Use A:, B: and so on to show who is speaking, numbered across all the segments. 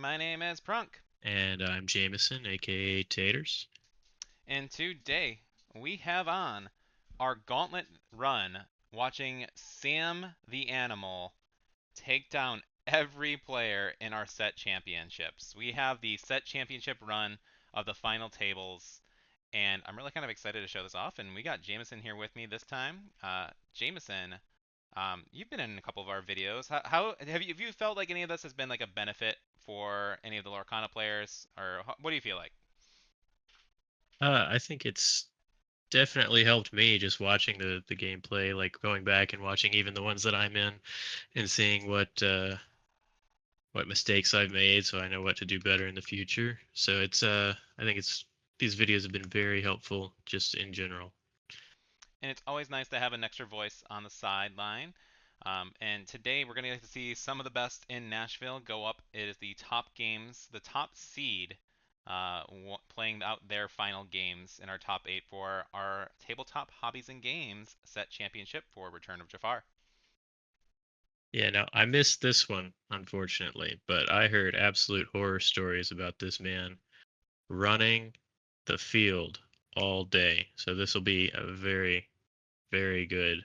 A: My name is Prunk,
B: And I'm Jameson, aka Taters.
A: and today we have on our Gauntlet run watching Sam the Animal take down every player in our set championships. We have the set championship run of the final tables, and I'm really kind of excited to show this off. And we got Jameson here with me this time. Jameson, you've been in a couple of our videos. How have you felt like any of this has been like a benefit for any of the Lorcana players, or what do you feel like?
B: I think it's definitely helped me just watching the gameplay, like going back and watching even the ones that I'm in and seeing what mistakes I've made, so I know what to do better in the future. So I think it's these videos have been very helpful just in general.
A: And it's always nice to have an extra voice on the sideline. And today we're going to get to see some of the best in Nashville go up. It is the top games, the top seed, playing out their final games in our top eight for our tabletop hobbies and games set championship for Return of Jafar.
B: Yeah, no, I missed this one, unfortunately, but I heard absolute horror stories about this man running the field all day. So this will be a very, very good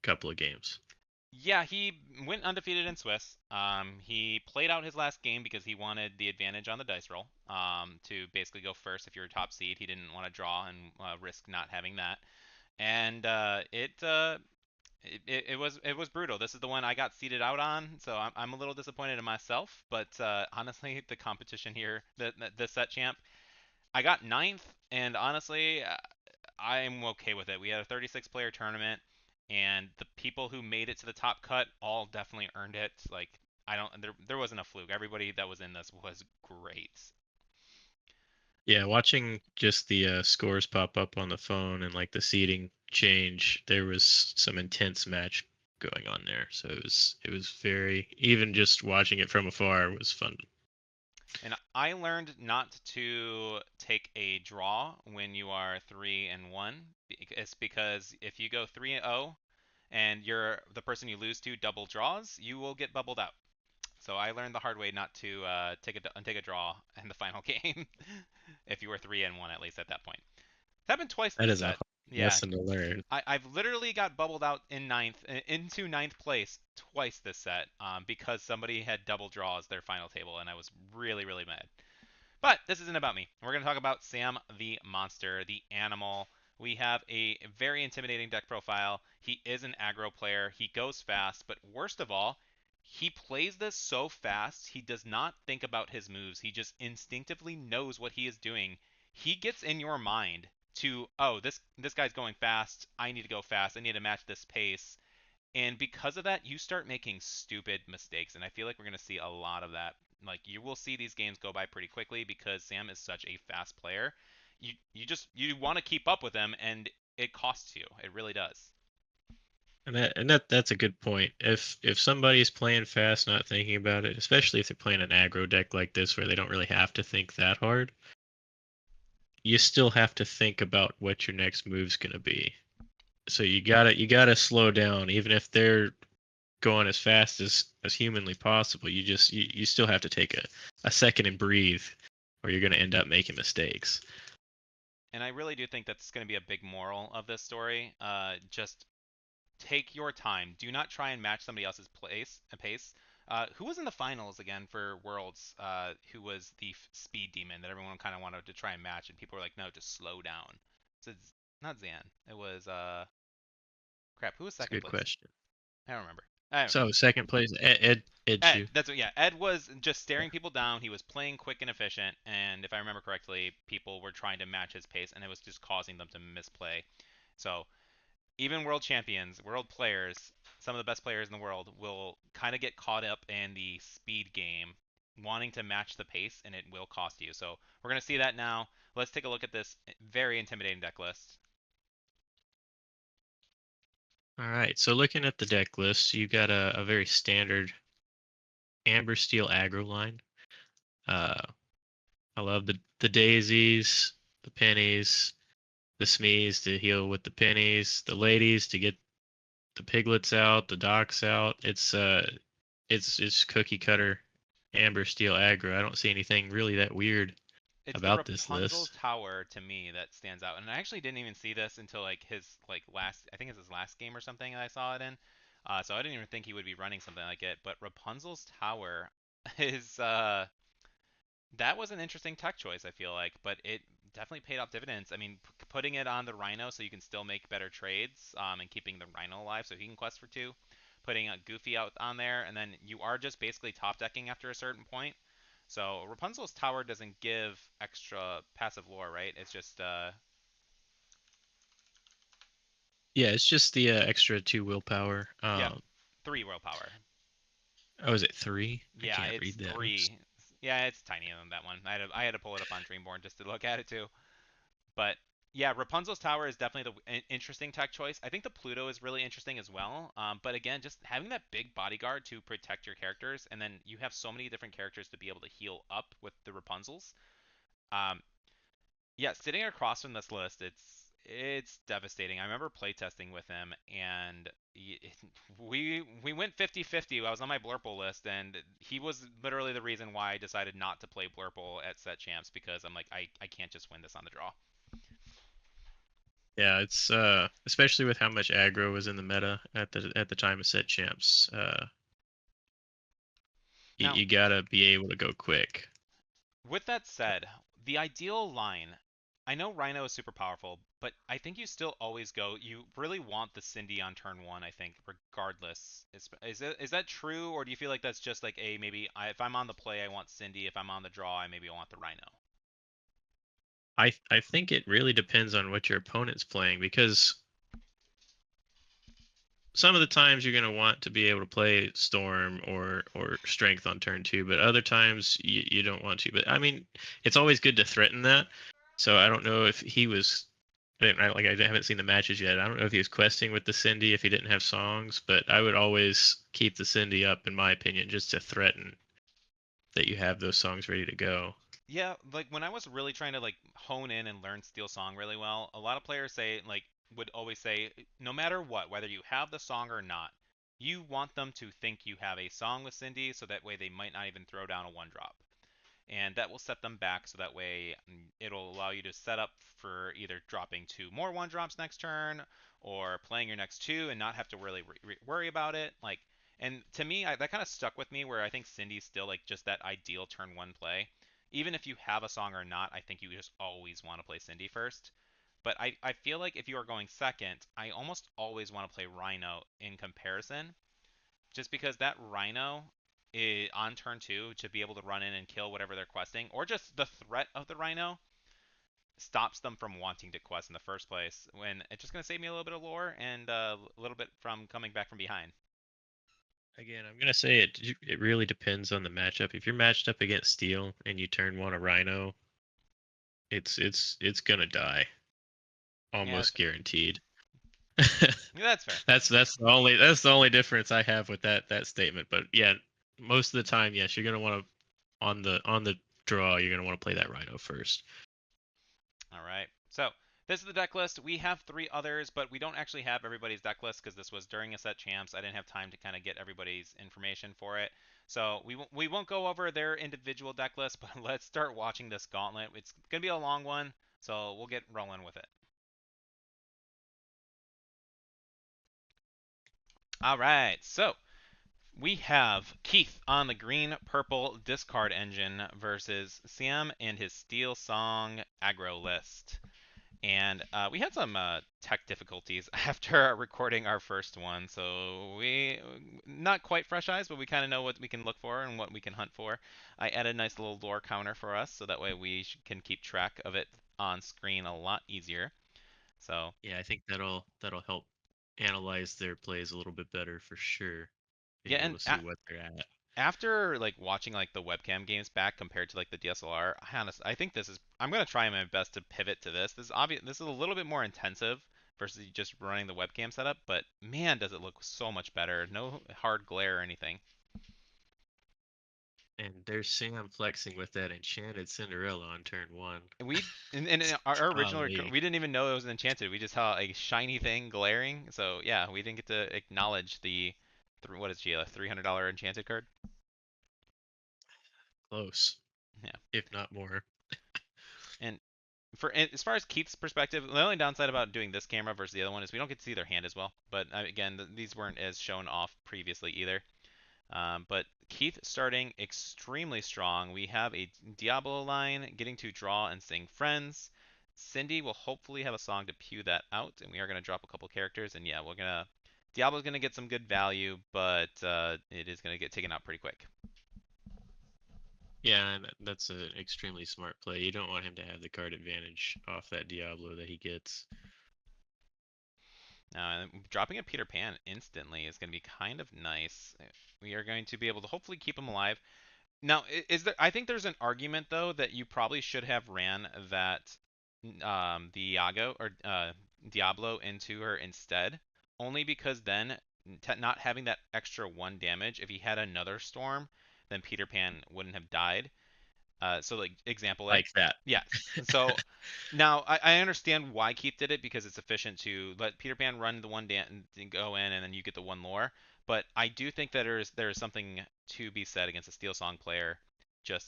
B: couple of games.
A: Yeah, he went undefeated in Swiss. He played out his last game because he wanted the advantage on the dice roll. To basically go first if you're a top seed. He didn't want to draw and risk not having that. And it was brutal. This is the one I got seeded out on, so I'm a little disappointed in myself. But honestly, the competition here, the set champ, I got ninth, and honestly, I'm okay with it. We had a 36 player tournament, and the people who made it to the top cut all definitely earned it. Like I don't, there wasn't a fluke. Everybody that was in this was great.
B: Yeah, watching just the scores pop up on the phone and like the seating change, there was some intense match going on there. So it was very even just watching it from afar was fun.
A: And I learned not to take a draw when you are 3-1. It's because if you go 3-0 and you're the person you lose to double draws, you will get bubbled out. So I learned the hard way not to take a draw in the final game if you were 3-1 at least at that point. It's happened twice
B: That
A: this
B: is a
A: set.
B: hard
A: Yeah,
B: lesson to learn.
A: I've literally got bubbled out in into ninth place twice this set because somebody had double draws their final table, and I was really really mad. But this isn't about me. We're going to talk about Sam the monster, the animal. We have a very intimidating deck profile. He is an aggro player. He goes fast, but worst of all, he plays this so fast, he does not think about his moves. He just instinctively knows what he is doing. He gets in your mind to, oh, this guy's going fast. I need to go fast. I need to match this pace. And because of that, you start making stupid mistakes. And I feel like we're going to see a lot of that. Like you will see these games go by pretty quickly because Sam is such a fast player. You want to keep up with him, and it costs you. It really does.
B: And that's a good point. If somebody's playing fast, not thinking about it, especially if they're playing an aggro deck like this where they don't really have to think that hard, you still have to think about what your next move's gonna be. So you gotta slow down, even if they're going as fast as humanly possible. You still have to take a second and breathe, or you're gonna end up making mistakes.
A: And I really do think that's going to be a big moral of this story. Just take your time. Do not try and match somebody else's pace. Who was in the finals again for Worlds? Who was the speed demon that everyone kind of wanted to try and match, and people were like, no, just slow down. So it's not Zan. It was crap. Who was
B: It's a
A: second
B: good
A: place?
B: question.
A: I don't remember. I don't know.
B: So second place, Ed
A: Ed.
B: Chu.
A: That's what. Yeah, Ed was just staring people down. He was playing quick and efficient, and if I remember correctly, people were trying to match his pace, and it was just causing them to misplay. So even world champions, world players, some of the best players in the world will kind of get caught up in the speed game, wanting to match the pace, and it will cost you. So we're going to see that now. Let's take a look at this very intimidating deck list.
B: All right. So looking at the deck list, you got a very standard amber steel aggro line. Uh, I love the daisies, the pennies, the Smees to heal with the pennies, the ladies to get the piglets out, the docks out. It's cookie cutter Amber Steel aggro. I don't see anything really that weird
A: It's the
B: about this
A: Rapunzel's
B: list.
A: Tower to me that stands out, and I actually didn't even see this until like his like last, I think it's his last game or something that I saw it in. So I didn't even think he would be running something like it. But Rapunzel's Tower is that was an interesting tech choice, I feel like, but it definitely paid off dividends. I mean, putting it on the Rhino so you can still make better trades, and keeping the Rhino alive so he can quest for two. Putting a Goofy out on there, and then you are just basically top decking after a certain point. So Rapunzel's Tower doesn't give extra passive lore, right? It's just
B: Yeah, it's just the extra 2 willpower.
A: yep, 3 willpower.
B: Oh, is it 3? I
A: Yeah,
B: can't
A: it's
B: read that. Oops.
A: 3. Yeah, it's tinier than that one. I had to pull it up on Dreamborn just to look at it too. But yeah, Rapunzel's Tower is definitely the interesting tech choice. I think the Pluto is really interesting as well. But again, just having that big bodyguard to protect your characters, and then you have so many different characters to be able to heal up with the Rapunzels. Um, yeah, sitting across from this list, it's devastating. I remember playtesting with him, and we went 50-50. I was on my Blurple list, and he was literally the reason why I decided not to play Blurple at set champs because I'm like, I can't just win this on the draw.
B: Yeah, it's especially with how much aggro was in the meta at the time of set champs.
A: Now,
B: You gotta be able to go quick.
A: with that said, the ideal line, I know Rhino is super powerful, but I think you still always go. You really want the Cindy on turn one. I think, regardless. Is that true, or do you feel like that's just like a maybe? If I'm on the play, I want Cindy. If I'm on the draw, I maybe want the Rhino.
B: I think it really depends on what your opponent's playing because some of the times you're going to want to be able to play Storm or Strength on turn 2, but other times you don't want to. But I mean, it's always good to threaten that. So I don't know if he was. I haven't seen the matches yet. I don't know if he was questing with the Cindy if he didn't have songs, but I would always keep the Cindy up, in my opinion, just to threaten that you have those songs ready to go.
A: Yeah, like when I was really trying to like hone in and learn Steel Song really well, a lot of players say like would always say no matter what, whether you have the song or not, you want them to think you have a song with Cindy so that way they might not even throw down a one drop. And that will set them back so that way it'll allow you to set up for either dropping 2 more one drops next turn or playing your next 2 and not have to really worry about it. Like, and to me, that kind of stuck with me where I think Cindy's still like just that ideal turn one play. Even if you have a song or not, I think you just always want to play Cindy first. But I feel like if you are going second, I almost always want to play Rhino in comparison just because that Rhino on turn two to be able to run in and kill whatever they're questing, or just the threat of the Rhino stops them from wanting to quest in the first place. When it's just going to save me a little bit of lore and a little bit from coming back from behind.
B: Again, I'm gonna say it really depends on the matchup. If you're matched up against Steel and you turn one a Rhino, it's gonna die,
A: Yeah, that's
B: almost
A: fair.
B: guaranteed.
A: Yeah, that's fair.
B: That's the only difference I have with that statement. But yeah, most of the time, yes, you're gonna want to on the draw, you're gonna want to play that Rhino first.
A: All right. So this is the deck list. We have 3 others, but we don't actually have everybody's deck list because this was during a set champs. I didn't have time to kind of get everybody's information for it. So we won't go over their individual deck list, but let's start watching this gauntlet. It's going to be a long one, so we'll get rolling with it. All right. So we have Keith on the green purple discard engine versus Sam and his Steel Song aggro list. And we had some tech difficulties after recording our first one, so we not quite fresh eyes, but we kind of know what we can look for and what we can hunt for. I added a nice little lore counter for us, so that way we can keep track of it on screen a lot easier. So
B: Yeah, I think that'll help analyze their plays a little bit better for sure.
A: yeah,
B: Being able
A: and
B: to see what they're at.
A: after like watching like the webcam games back compared to like the DSLR, I think this is I'm gonna try my best to pivot to this. This is obvious. This is a little bit more intensive versus just running the webcam setup, but man, does it look so much better. No hard glare or anything.
B: And there's Sam flexing with that enchanted Cinderella on turn 1.
A: In our original
B: Golly.
A: we didn't even know it was enchanted. We just saw a shiny thing glaring. So yeah, we didn't get to acknowledge the what is she, a $300 enchanted card?
B: close,
A: Yeah.
B: if not more.
A: And as far as Keith's perspective, the only downside about doing this camera versus the other one is we don't get to see their hand as well. But again, these weren't as shown off previously either. But Keith starting extremely strong. We have a Diablo line getting to draw and sing friends. Cindy will hopefully have a song to pew that out, and we are going to drop a couple characters. And yeah, we're gonna Diablo's going to get some good value, but it is going to get taken out pretty quick.
B: Yeah, and that's an extremely smart play. You don't want him to have the card advantage off that Diablo that he gets.
A: Dropping a Peter Pan instantly is going to be kind of nice. We are going to be able to hopefully keep him alive. Now, is there? I think there's an argument though that you probably should have ran that Diago or Diablo into her instead, only because then not having that extra one damage, if he had another storm, then Peter Pan wouldn't have died. So like example, like
B: Like that.
A: yes. So now I understand why Keith did it because it's efficient to let Peter Pan run the one and go in, and then you get the one lore. But I do think that there is something to be said against a Steel Song player, just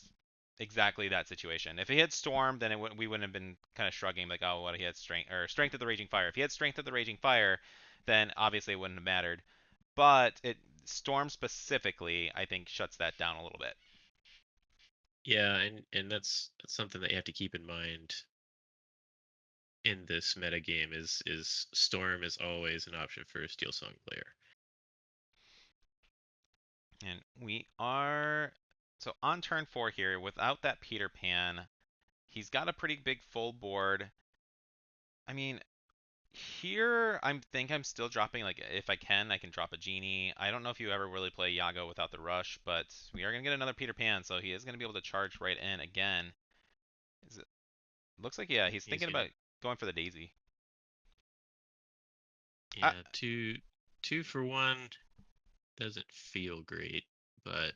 A: exactly that situation. If he had Storm, then we wouldn't have been kind of shrugging like, oh, what he had Strength of the Raging Fire. If he had Strength of the Raging Fire, then obviously it wouldn't have mattered. But Storm specifically, I think, shuts that down a little bit.
B: Yeah, and that's something that you have to keep in mind in this meta game is Storm is always an option for a Steel Song player.
A: And we are so on turn 4 here without that Peter Pan. He's got a pretty big full board. I mean, here I'm still dropping like if I can drop a genie. I don't know if you ever really play Yago without the rush, but we are gonna get another Peter Pan, so he is gonna be able to charge right in again. Is it looks like yeah, he's
B: He's
A: thinking
B: gonna
A: about going for the daisy. I,
B: yeah, two for one doesn't feel great, but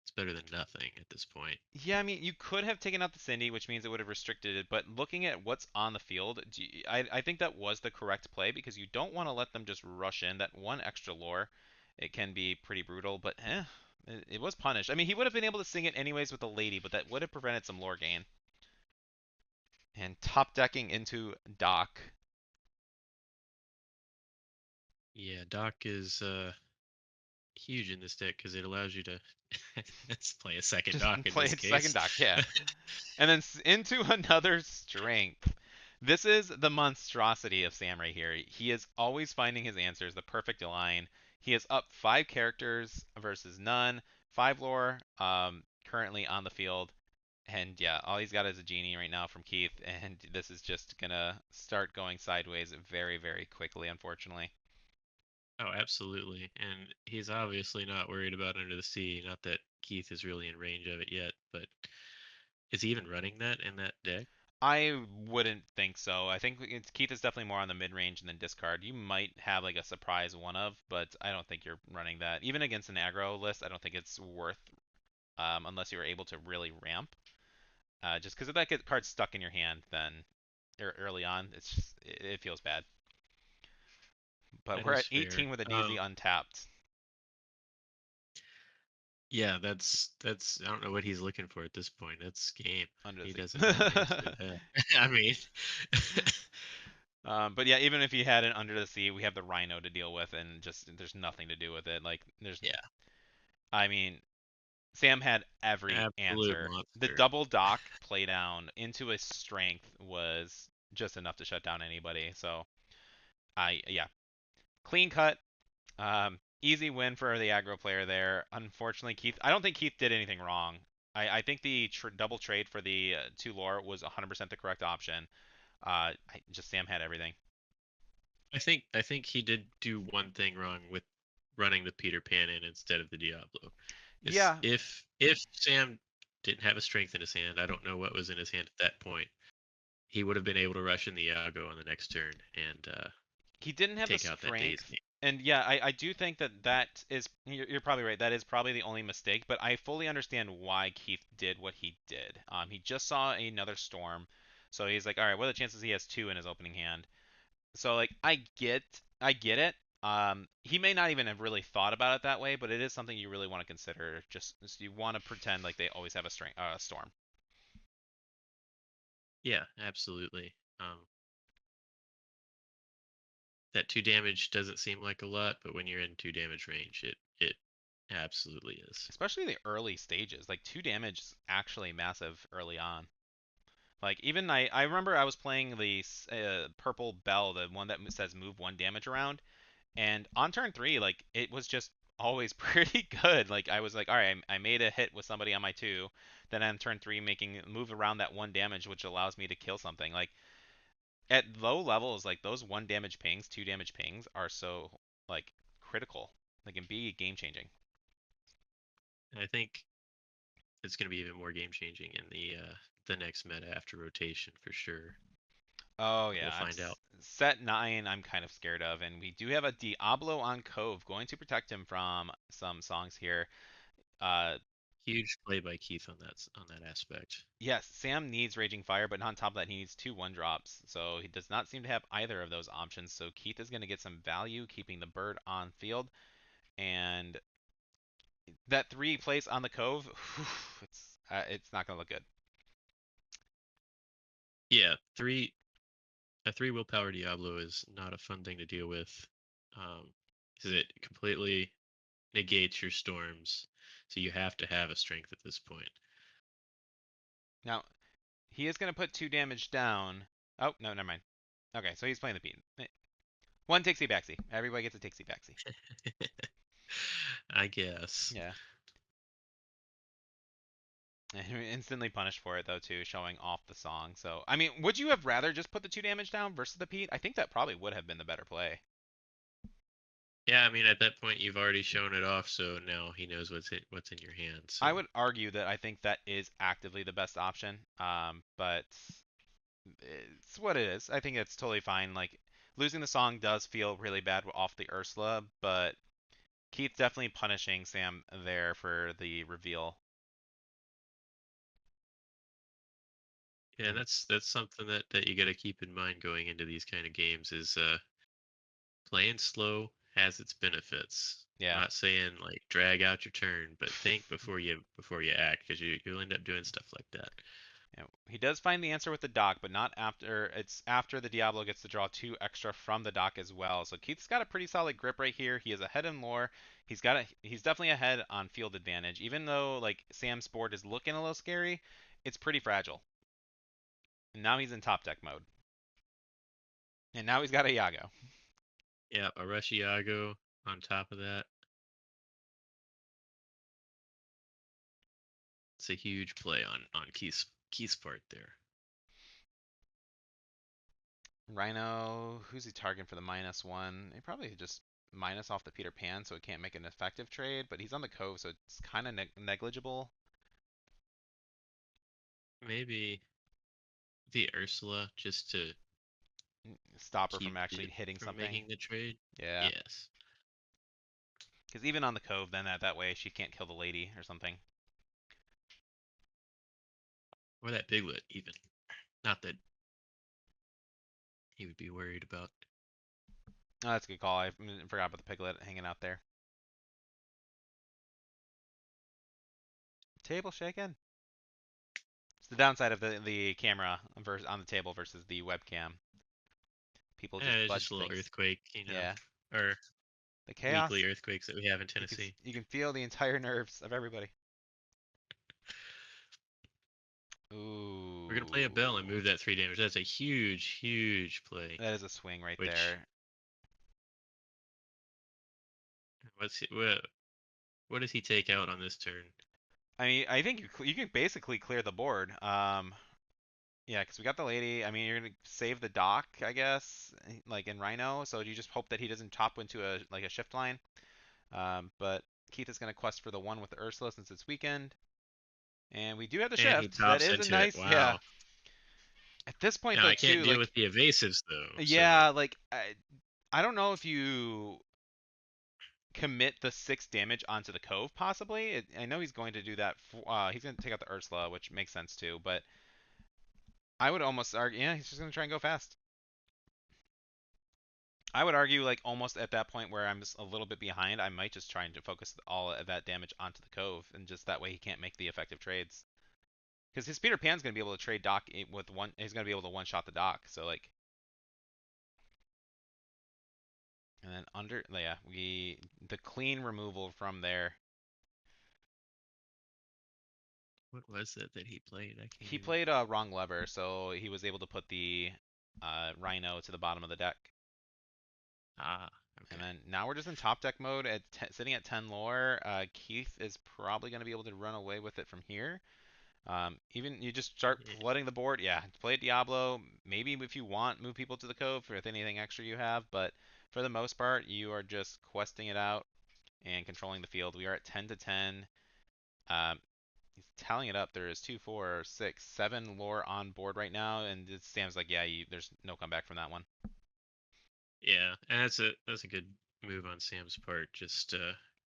B: it's better than nothing at this point.
A: Yeah, I mean, you could have taken out the Cindy, which means it would have restricted it. But looking at what's on the field, I think that was the correct play because you don't want to let them just rush in. That one extra lore, it can be pretty brutal. But it was punished. I mean, he would have been able to sing it anyways with the lady, but that would have prevented some lore gain. And top decking into Doc.
B: Yeah, Doc is huge in this deck because it allows you to let's play a second
A: Just
B: Doc in
A: play
B: this
A: it second
B: case.
A: Doc, yeah. And then into another strength. This is the monstrosity of Sam right here. He is always finding his answers, the perfect line. He is up 5 characters versus none, 5 lore currently on the field. And yeah, all he's got is a genie right now from Keith, and this is just gonna start going sideways very, very quickly, unfortunately.
B: Oh, absolutely. And he's obviously not worried about Under the Sea. Not that Keith is really in range of it yet, but is he even running that in that deck?
A: I wouldn't think so. I think Keith is definitely more on the mid range and then discard. You might have like a surprise one of, but I don't think you're running that. Even against an aggro list, I don't think it's worth unless you're able to really ramp. Just because if that card's stuck in your hand, then early on, it feels bad. But
B: That
A: we're
B: is
A: at
B: fair.
A: 18 with a daisy untapped
B: Yeah, that's I don't know what he's looking for at this point. That's game.
A: under the
B: He
A: sea.
B: doesn't have an answer to that. I mean,
A: But yeah, even if you had it under the sea, we have the Rhino to deal with, and just there's nothing to do with it. Like
B: yeah,
A: I mean, Sam had every
B: absolute
A: answer. The
B: monster.
A: double dock play down into a strength was just enough to shut down anybody. So yeah, clean cut, easy win for the aggro player there. Unfortunately, Keith, I don't think Keith did anything wrong. I think the double trade for the 2 lore was 100% the correct option. Just Sam had everything.
B: I think he did do one thing wrong with running the Peter Pan in instead of the Diablo. Is
A: Yeah,
B: if Sam didn't have a strength in his hand, I don't know what was in his hand at that point. He would have been able to rush in the Iago on the next turn and
A: he didn't have the
B: take out that
A: strength.
B: Daisy.
A: And yeah, I do think that is you're probably right. That is probably the only mistake, but I fully understand why Keith did what he did. He just saw another storm, so he's like, all right, what are the chances he has 2 in his opening hand? So like I get it. He may not even have really thought about it that way, but it is something you really want to consider. Just you want to pretend like they always have a storm.
B: Yeah, absolutely. That 2 damage doesn't seem like a lot, but when you're in 2 damage range, it absolutely is.
A: Especially the early stages. Like 2 damage is actually massive early on. Like even I remember I was playing the purple bell, the one that says move 1 damage around, and on turn three, like it was just always pretty good. Like I was like, all right, I made a hit with somebody on my two, then on turn three making move around that 1 damage, which allows me to kill something. Like at low levels, like those 1 damage pings, 2 damage pings are so like critical. They can be game changing.
B: And I think it's going to be even more game changing in the next meta after rotation for sure.
A: Oh
B: We'll
A: yeah,
B: find out.
A: set nine. I'm kind of scared of, and we do have a Diablo on Cove, going to protect him from some songs here. Uh,
B: Huge play by Keith on that aspect.
A: yes, Sam needs Raging Fire, but on top of that, he needs two 1 drops. So he does not seem to have either of those options. So Keith is going to get some value keeping the bird on field, and that three place on the Cove, whew, it's not going to look good.
B: Yeah, a 3 willpower Diablo is not a fun thing to deal with. Because it completely negates your storms, so you have to have a strength at this point.
A: Now he is going to put 2 damage down. Oh no, never mind. Okay, so he's playing the beat. One Tixie Baxie. Everybody gets a Tixie Baxie.
B: I guess.
A: Yeah. And instantly punished for it though too, showing off the song. So I mean, would you have rather just put the 2 damage down versus the Pete? I think that probably would have been the better play.
B: Yeah, I mean at that point you've already shown it off, so now he knows what's in your hand.
A: I
B: So
A: would argue that I think that is actively the best option. But it's what it is. I think it's totally fine. Like losing the song does feel really bad off the Ursula, but Keith definitely punishing Sam there for the reveal.
B: yeah, that's something that you got to keep in mind going into these kind of games is playing slow has its benefits. I'm
A: Yeah.
B: not saying like drag out your turn, but think before you act because you'll end up doing stuff like that.
A: Yeah, he does find the answer with the dock, but not after. It's after the Diablo gets to draw two extra from the dock as well. So Keith's got a pretty solid grip right here. He is ahead in lore. He's definitely ahead on field advantage. Even though like Sam's board is looking a little scary, it's pretty fragile. And now he's in top deck mode. And now he's got a Yago.
B: Yeah, a Rushiago on top of that. It's a huge play on Keith's part there.
A: Rhino, who's he targeting for the -1? He probably just minus off the Peter Pan so he can't make an effective trade, but he's on the Cove, so it's kind of negligible.
B: Maybe the Ursula just to
A: Stop her
B: keep
A: from actually
B: it
A: hitting
B: from
A: something.
B: making the trade.
A: Yeah.
B: Yes.
A: Because even on the Cove, then that way she can't kill the lady or something.
B: Or that Biglet even. Not that he would be worried about.
A: Oh, that's a good call. I forgot about the Piglet hanging out there. Table shaking. It's the downside of the camera on the table versus the webcam. People just
B: It's just
A: budge
B: a little
A: things.
B: earthquake,
A: Yeah.
B: or
A: The
B: weekly
A: chaos.
B: earthquakes that we have in
A: You can
B: Tennessee.
A: you can feel the entire nerves of everybody.
B: We're gonna play a bell and
A: Ooh.
B: move that 3 damage. That's a huge, huge play.
A: That is a swing right
B: Which
A: there.
B: what does he take out on this turn?
A: I mean, I think you can basically clear the board. Yeah, because we got the lady. I mean, you're gonna save the dock, I guess, like in Rhino. So you just hope that he doesn't chop into a shift line. But Keith is gonna quest for the one with the Ursula since it's weekend, and we do have the
B: And he
A: shift. That
B: tops
A: is a
B: into it.
A: nice, yeah.
B: Wow.
A: At this point
B: Now
A: though,
B: I can't
A: too,
B: deal
A: like,
B: with the evasives though, so
A: yeah, like I don't know if you commit the 6 damage onto the Cove possibly. I know he's going to do that. He's gonna take out the Ursula, which makes sense too. But I would almost argue, yeah, he's just gonna try and go fast. I would argue like almost at that point where I'm just a little bit behind, I might just try to focus all of that damage onto the Cove, and just that way he can't make the effective trades. Because his Peter Pan's gonna be able to trade Doc with one. He's gonna be able to one shot the Doc. So like, and then under, yeah, the clean removal from there.
B: What was it that he played? I can't
A: He
B: even.
A: played wrong lever, so he was able to put the Rhino to the bottom of the deck.
B: Ah,
A: And
B: okay.
A: then now we're just in top deck mode at sitting at 10 lore. Keith is probably going to be able to run away with it from here. Even you just start
B: Yeah.
A: flooding the board. Yeah, play Diablo. Maybe if you want, move people to the Cove with anything extra you have. But for the most part, you are just questing it out and controlling the field. We are at 10 to 10. Um, he's tallying it up. There is 2, 4, 6, 7 lore on board right now, and it Sam's like, yeah, there's no comeback from that one.
B: Yeah, and that's a good move on Sam's part. Just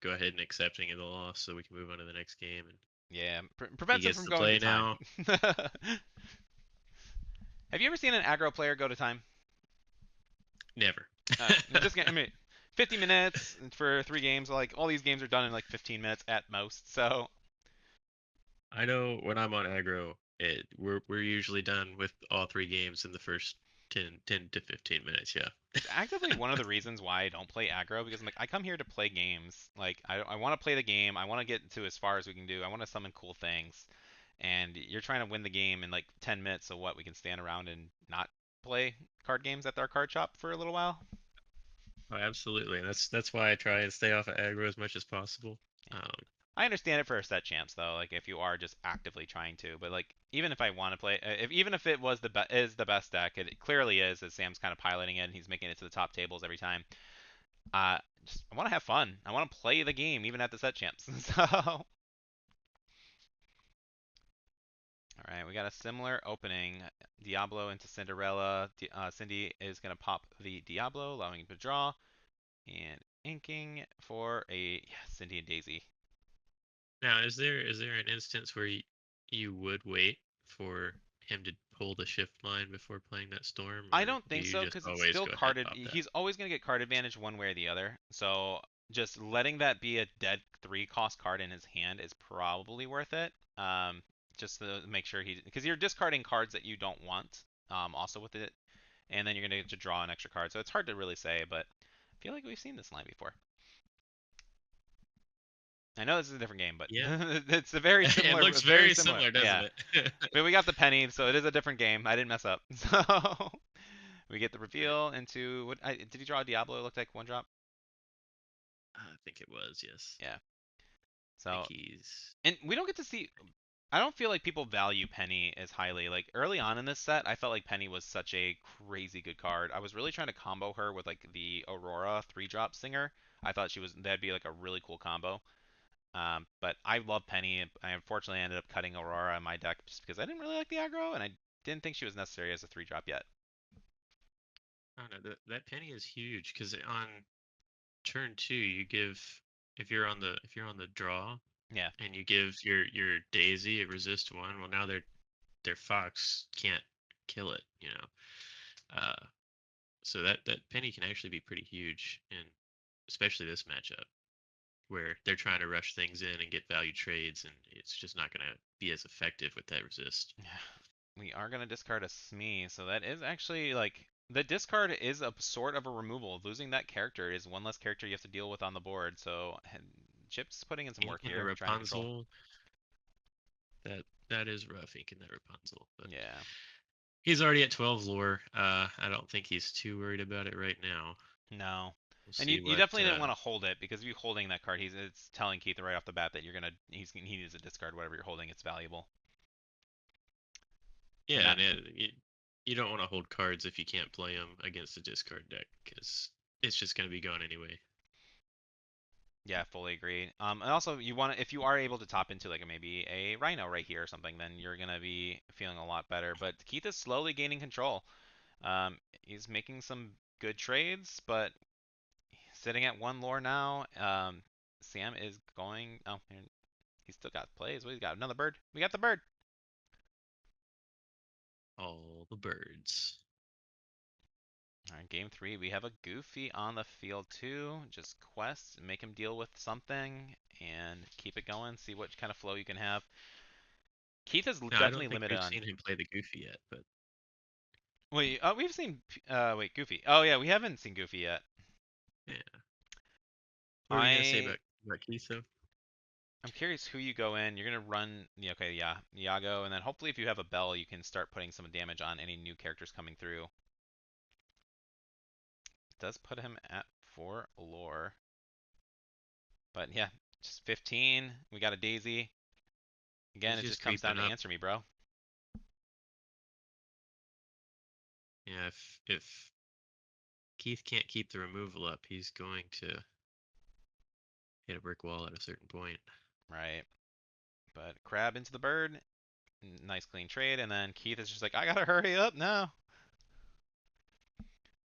B: go ahead and accepting of the loss so we can move on to the next game, and
A: Yeah,
B: he
A: prevents him
B: gets
A: from
B: to
A: going to
B: play
A: time.
B: now.
A: Have you ever seen an aggro player go to time?
B: Never.
A: This game, I mean, 50 minutes for 3 games. Like all these games are done in like 15 minutes at most. So
B: I know when I'm on aggro, we're usually done with all three games in the first 10 to 15 minutes. Yeah.
A: it's actively one of the reasons why I don't play aggro because I'm like I come here to play games. Like I want to play the game. I want to get to as far as we can do. I want to summon cool things. And you're trying to win the game in like 10 minutes. So what? We can stand around and not play card games at our card shop for a little while.
B: Oh, absolutely. And that's why I try and stay off of aggro as much as possible.
A: Yeah.
B: Um,
A: I understand it for a set champs though, like if you are just actively trying to, but like even if I want to play, if even if it was is the best deck, it clearly is, as Sam's kind of piloting it and he's making it to the top tables every time. Just I want to have fun. I want to play the game even at the set champs. So, all right, we got a similar opening. Diablo into Cinderella. Cindy is gonna pop the Diablo, allowing him to draw, and inking for a yeah, Cindy and Daisy.
B: Now, is there an instance where you would wait for him to pull the shift line before playing that storm,
A: I
B: or
A: don't
B: do
A: think
B: you
A: so
B: just
A: because it's
B: always
A: still
B: go ahead and
A: carded.
B: pop that?
A: He's always going to get card advantage one way or the other. So just letting that be a dead 3 cost card in his hand is probably worth it. Just to make sure because you're discarding cards that you don't want. Also with it, and then you're going to get to draw an extra card. So it's hard to really say, but I feel like we've seen this line before. I know this is a different game, but
B: Yeah.
A: it's a very
B: It
A: similar,
B: looks
A: very
B: very
A: similar.
B: similar, doesn't
A: Yeah,
B: it?
A: but we got the penny, so it is a different game. I didn't mess up. So we get the
B: Right.
A: reveal into did he draw a Diablo? It looked like 1 drop.
B: I think it was, yes.
A: Yeah.
B: I think
A: So
B: he's.
A: and we don't get to see. I don't feel like people value Penny as highly. Like early on in this set, I felt like Penny was such a crazy good card. I was really trying to combo her with like the Aurora 3 drop singer. I thought that'd be like a really cool combo. But I love Penny. And I unfortunately ended up cutting Aurora in my deck just because I didn't really like the aggro and I didn't think she was necessary as a 3 drop yet.
B: I don't know. That penny is huge because on turn two, you give if you're on the draw
A: Yeah.
B: and you give your Daisy a resist one. Well, now their Fox can't kill it. Uh, so that penny can actually be pretty huge, and especially this matchup where they're trying to rush things in and get value trades, and it's just not going to be as effective with that resist.
A: We are gonna discard a Smee, so that is actually like the discard is a sort of a removal. Losing that character is one less character you have to deal with on the board. So Chip's putting in some
B: Ink
A: work
B: and the
A: here, trying to control.
B: Rapunzel, that is rough. Ink and that Rapunzel, but
A: Yeah,
B: he's already at 12 lore. I don't think he's too worried about it right now.
A: no.
B: We'll
A: And you,
B: see
A: you
B: what.
A: definitely didn't want to hold it because if you holding that card, it's telling Keith right off the bat that he needs to discard whatever you're holding. It's valuable. And
B: Yeah,
A: that
B: and you don't want to hold cards if you can't play them against a discard deck because it's just going to be gone anyway.
A: Yeah, fully agree. And also you want to, if you are able to top into like maybe a Rhino right here or something, then you're gonna be feeling a lot better. But Keith is slowly gaining control. He's making some good trades, but sitting at 1 lore now. Sam is going. Oh, he's still got plays. What, he's got another bird. We got the bird.
B: All the birds.
A: All right, game three, we have a Goofy on the field too. Just quest, make him deal with something, and keep it going. See what kind of flow you can have. Keith is
B: No, I
A: definitely
B: don't think
A: limited
B: we've
A: on.
B: seen him play the Goofy yet, but
A: Wait, we've seen. Wait, Goofy. Oh yeah, we haven't seen Goofy yet.
B: yeah. What were you gonna say
A: I
B: about Keith though?
A: I'm curious who you go in. You're gonna run. Yeah, okay, yeah, Iago, and then hopefully if you have a bell, you can start putting some damage on any new characters coming through. It does put him at 4 lore, but yeah, just 15. We got a Daisy. Again,
B: He's
A: it just
B: just
A: comes down
B: creeping
A: to
B: up.
A: answer me, bro.
B: Yeah, if Keith can't keep the removal up, he's going to hit a brick wall at a certain point.
A: Right. But crab into the bird. Nice clean trade, and then Keith is just like, I gotta hurry up now.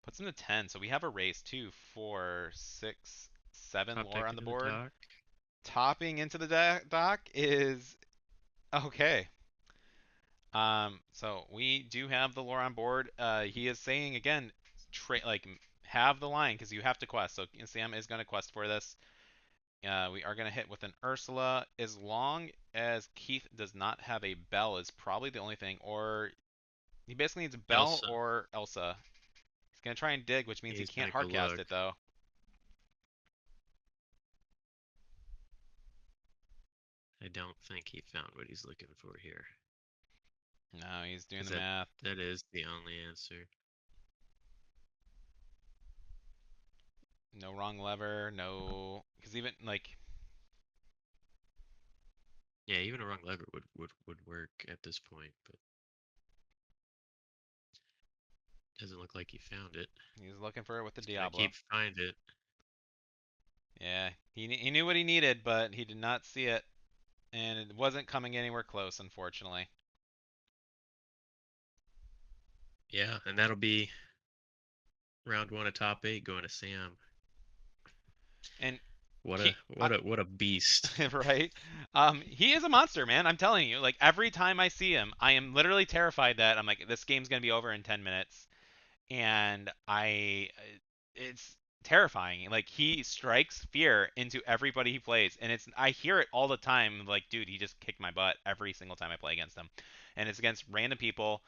A: Puts him to 10, so we have a race. 2, 4, 6, 7
B: Top
A: lore
B: deck
A: on the
B: into the
A: board.
B: dock.
A: Topping into the dock is okay. So we do have the lore on board. He is saying again, like have the line because you have to quest. So Sam is going to quest for this. We are going to hit with an Ursula as long as Keith does not have a bell is probably the only thing. Or he basically needs a bell
B: Elsa.
A: or Elsa. He's going to try and dig, which means he
B: He's
A: can't
B: gonna go
A: hardcast
B: look.
A: it though.
B: I don't think he found what he's looking for here.
A: No, he's doing
B: Because
A: the
B: that
A: math.
B: that is the only answer.
A: No wrong lever. No, because even like
B: Yeah, even a wrong lever would work at this point, but doesn't look like he found it.
A: he's looking for it with the
B: He's gonna
A: Diablo.
B: keep find it.
A: Yeah, he knew what he needed, but he did not see it, and it wasn't coming anywhere close, unfortunately.
B: Yeah, and that'll be round one of top eight going to Sam.
A: And
B: What a
A: he,
B: what a beast.
A: right? He is a monster, man. I'm telling you. Like every time I see him, I am literally terrified that I'm like, this game's gonna be over in 10 minutes, and it's terrifying. Like he strikes fear into everybody he plays, and I hear it all the time. Like, dude, he just kicked my butt every single time I play against him, and it's against random people.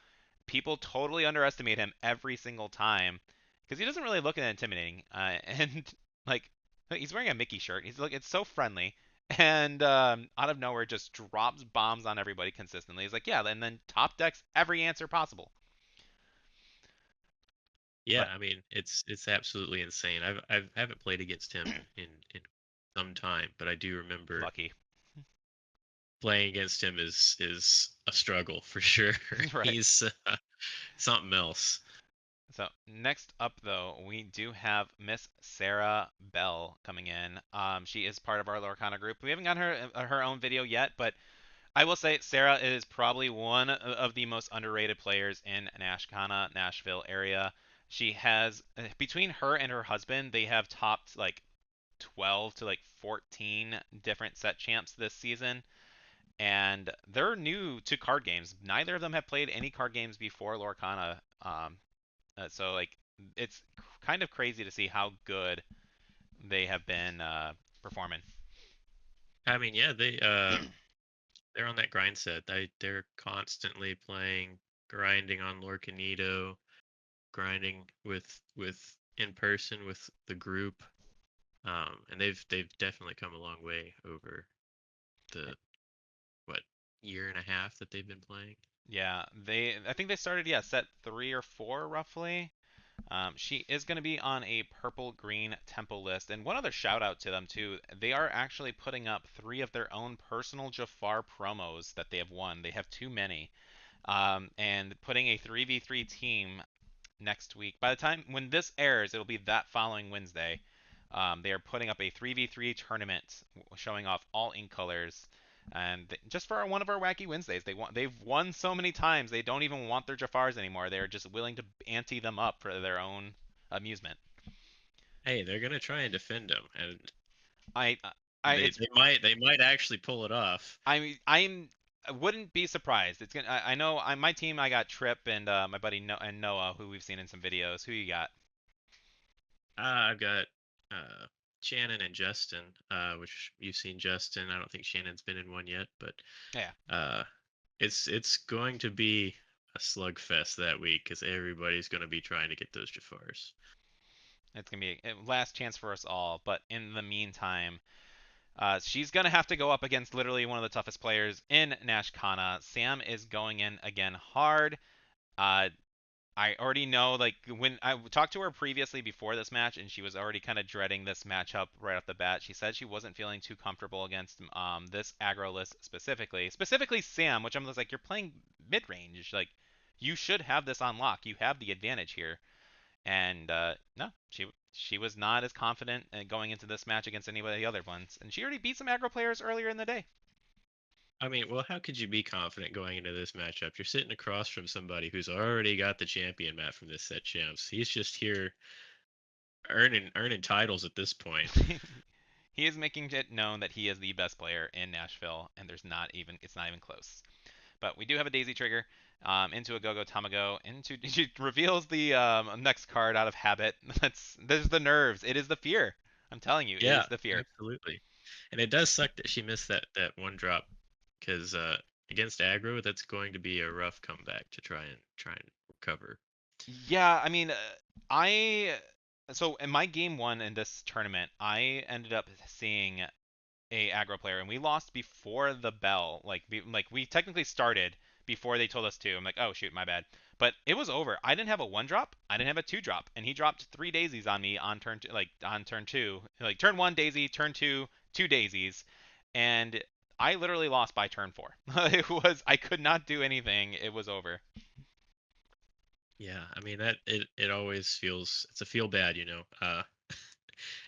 A: People totally underestimate him every single time because he doesn't really look that intimidating. And like, he's wearing a Mickey shirt. It's so friendly. And out of nowhere, just drops bombs on everybody consistently. He's like, yeah, and then top decks every answer possible.
B: Yeah,
A: But
B: I mean it's absolutely insane. I haven't played against him in some time, but I do remember
A: lucky,
B: playing against him is a struggle for sure.
A: right?
B: He's something else.
A: So next up, though, we do have Miss Sarah Bell coming in. She is part of our Lorcana group. We haven't gotten her own video yet, but I will say Sarah is probably one of the most underrated players in Nashcana, Nashville area. She has between her and her husband, they have topped like 12 to like 14 different set champs this season, and they're new to card games. Neither of them have played any card games before Lorcana. So like it's kind of crazy to see how good they have been performing.
B: I mean, yeah, they're on that grind set. They're constantly playing, grinding on Lorcanito, grinding with in person with the group. And they've definitely come a long way over the what year and a half that they've been playing.
A: Yeah, I think they started set 3 or 4 roughly. She is going to be on a purple green temple list, and one other shout out to them too. They are actually putting up 3 of their own personal Jafar promos that they have won. They have too many, and putting a 3v3 team next week. By the time when this airs, it'll be that following Wednesday. They are putting up a 3v3 tournament showing off all ink colors. And just for one of our wacky Wednesdays, they've won so many times they don't even want their Jafars anymore. They're just willing to ante them up for their own amusement.
B: Hey, they're gonna try and defend them, and
A: I,
B: they
A: it's
B: they might actually pull it off.
A: I wouldn't be surprised. It's gonna. I know. My team. I got Trip and my buddy and Noah, who we've seen in some videos. Who you got?
B: I've got uh, Shannon and Justin, which you've seen Justin. I don't think Shannon's been in one yet, but
A: Yeah,
B: uh, it's going to be a slugfest that week because everybody's going to be trying to get those Jafars.
A: it's gonna be a last chance for us all. But in the meantime, she's gonna have to go up against literally one of the toughest players in Nash Kana. Sam is going in again hard. Uh, I already know, like, when I talked to her previously before this match, and she was already kind of dreading this matchup right off the bat. She said she wasn't feeling too comfortable against this aggro list specifically. Specifically Sam, which I'm just like, you're playing mid range. Like, you should have this on lock. You have the advantage here. And no, she was not as confident going into this match against any of the other ones. And she already beat some aggro players earlier in the day.
B: I mean, well, how could you be confident going into this matchup? You're sitting across from somebody who's already got the champion map from this set champs. He's just here earning titles at this point.
A: He is making it known that he is the best player in Nashville, and it's not even close. But we do have a Daisy trigger into a Go-Go Tamago. She reveals the next card out of habit. There's the nerves. It is the fear. I'm telling you, it
B: Yeah,
A: is the fear.
B: absolutely. And it does suck that she missed that one drop because against aggro, that's going to be a rough comeback to try and recover.
A: Yeah, I mean, I so in my game one in this tournament, I ended up seeing a aggro player, and we lost before the bell. Like we technically started before they told us to. I'm like, oh shoot, my bad. But it was over. I didn't have a one drop. I didn't have a two drop, and he dropped three daisies on me on turn two, like on turn two, like turn one daisy, turn two, two daisies, and I literally lost by turn four. I could not do anything. It was over.
B: Yeah, I mean that it always feels it's a feel bad, you know.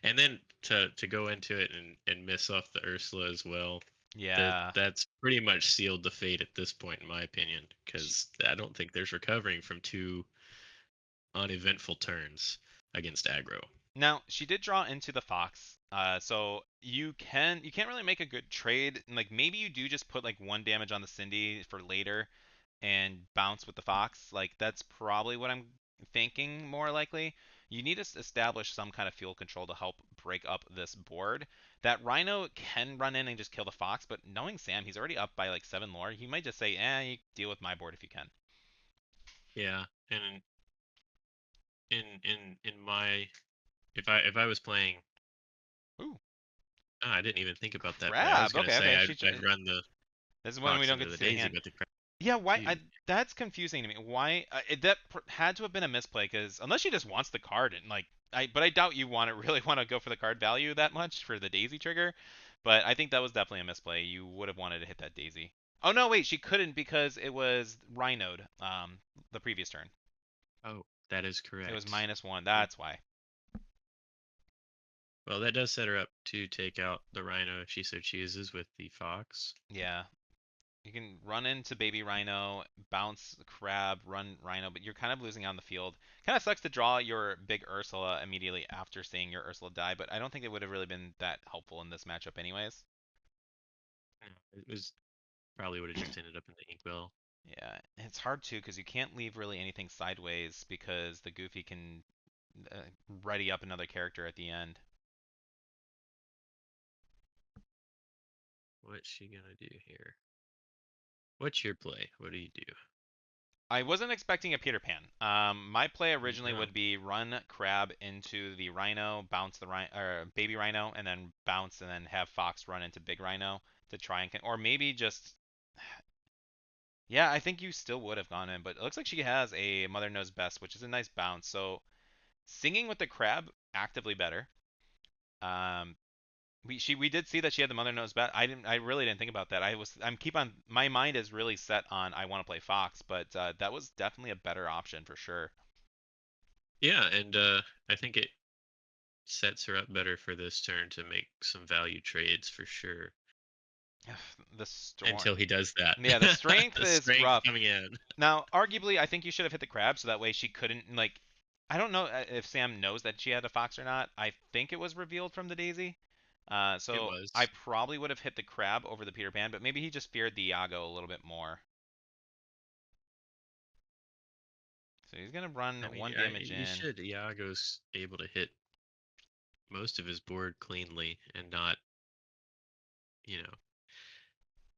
B: And then to go into it and miss off the Ursula as well,
A: Yeah.
B: that's pretty much sealed the fate at this point, in my opinion,
A: She,
B: because I don't think there's recovering from two uneventful turns against aggro.
A: Now she did draw into the fox, so you can't really make a good trade. Like maybe you do just put like one damage on the Cindy for later and bounce with the fox. Like that's probably what I'm thinking more likely. You need to establish some kind of field control to help break up this board. That Rhino can run in and just kill the fox, but knowing Sam, he's already up by like 7 lore. He might just say, you deal with my board if you can.
B: Yeah, and in my if I was playing,
A: Ooh,
B: I didn't even think about that play. I was
A: crab.
B: gonna
A: Okay,
B: say
A: okay.
B: I'd run the
A: This is when we
B: fox
A: don't get
B: into
A: to
B: the
A: see the
B: daisy,
A: hand.
B: but the crab
A: Yeah, why?
B: too.
A: That's confusing to me. Why? Had to have been a misplay because unless she just wants the card and like, but I doubt you want to really want to go for the card value that much for the Daisy trigger. But I think that was definitely a misplay. You would have wanted to hit that Daisy. Oh no, wait, she couldn't because it was Rhinoed the previous turn.
B: Oh, that is
A: It was
B: correct.
A: -1. That's why.
B: Well, that does set her up to take out the rhino if she so chooses with the fox.
A: Yeah, you can run into Baby Rhino, bounce Crab, run Rhino, but you're kind of losing on the field. Kind of sucks to draw your big Ursula immediately after seeing your Ursula die, but I don't think it would have really been that helpful in this matchup anyways.
B: It was probably would have just ended up in the inkwell.
A: Yeah, it's hard too because you can't leave really anything sideways because the Goofy can uh, ready up another character at the end.
B: What's she gonna do here? What's your play? What do you do?
A: I wasn't expecting a Peter Pan. My play originally
B: No.
A: would be run Crab into the Rhino, bounce the Rhino or Baby Rhino, and then bounce and then have Fox run into Big Rhino to try and or maybe just yeah, I think you still would have gone in, but it looks like she has a Mother Knows Best, which is a nice bounce. So singing with the Crab actively better. Um, we did see that she had the Mother Knows Best. I really didn't think about that. I'm keep on my mind is really set on I want to play Fox, but that was definitely a better option for sure.
B: Yeah, and I think it sets her up better for this turn to make some value trades for sure.
A: The storm.
B: Until he does that.
A: Yeah, the strength
B: The
A: is
B: strength
A: rough.
B: coming in.
A: Now, arguably, I think you should have hit the crab so that way she couldn't like. I don't know if Sam knows that she had a fox or not. I think it was revealed from the daisy.
B: It
A: So I
B: was.
A: probably would have hit the crab over the Peter Pan, but maybe he just feared the Iago a little bit more. So he's gonna run
B: I mean,
A: one damage
B: you
A: in.
B: should. Iago's able to hit most of his board cleanly and not, you know,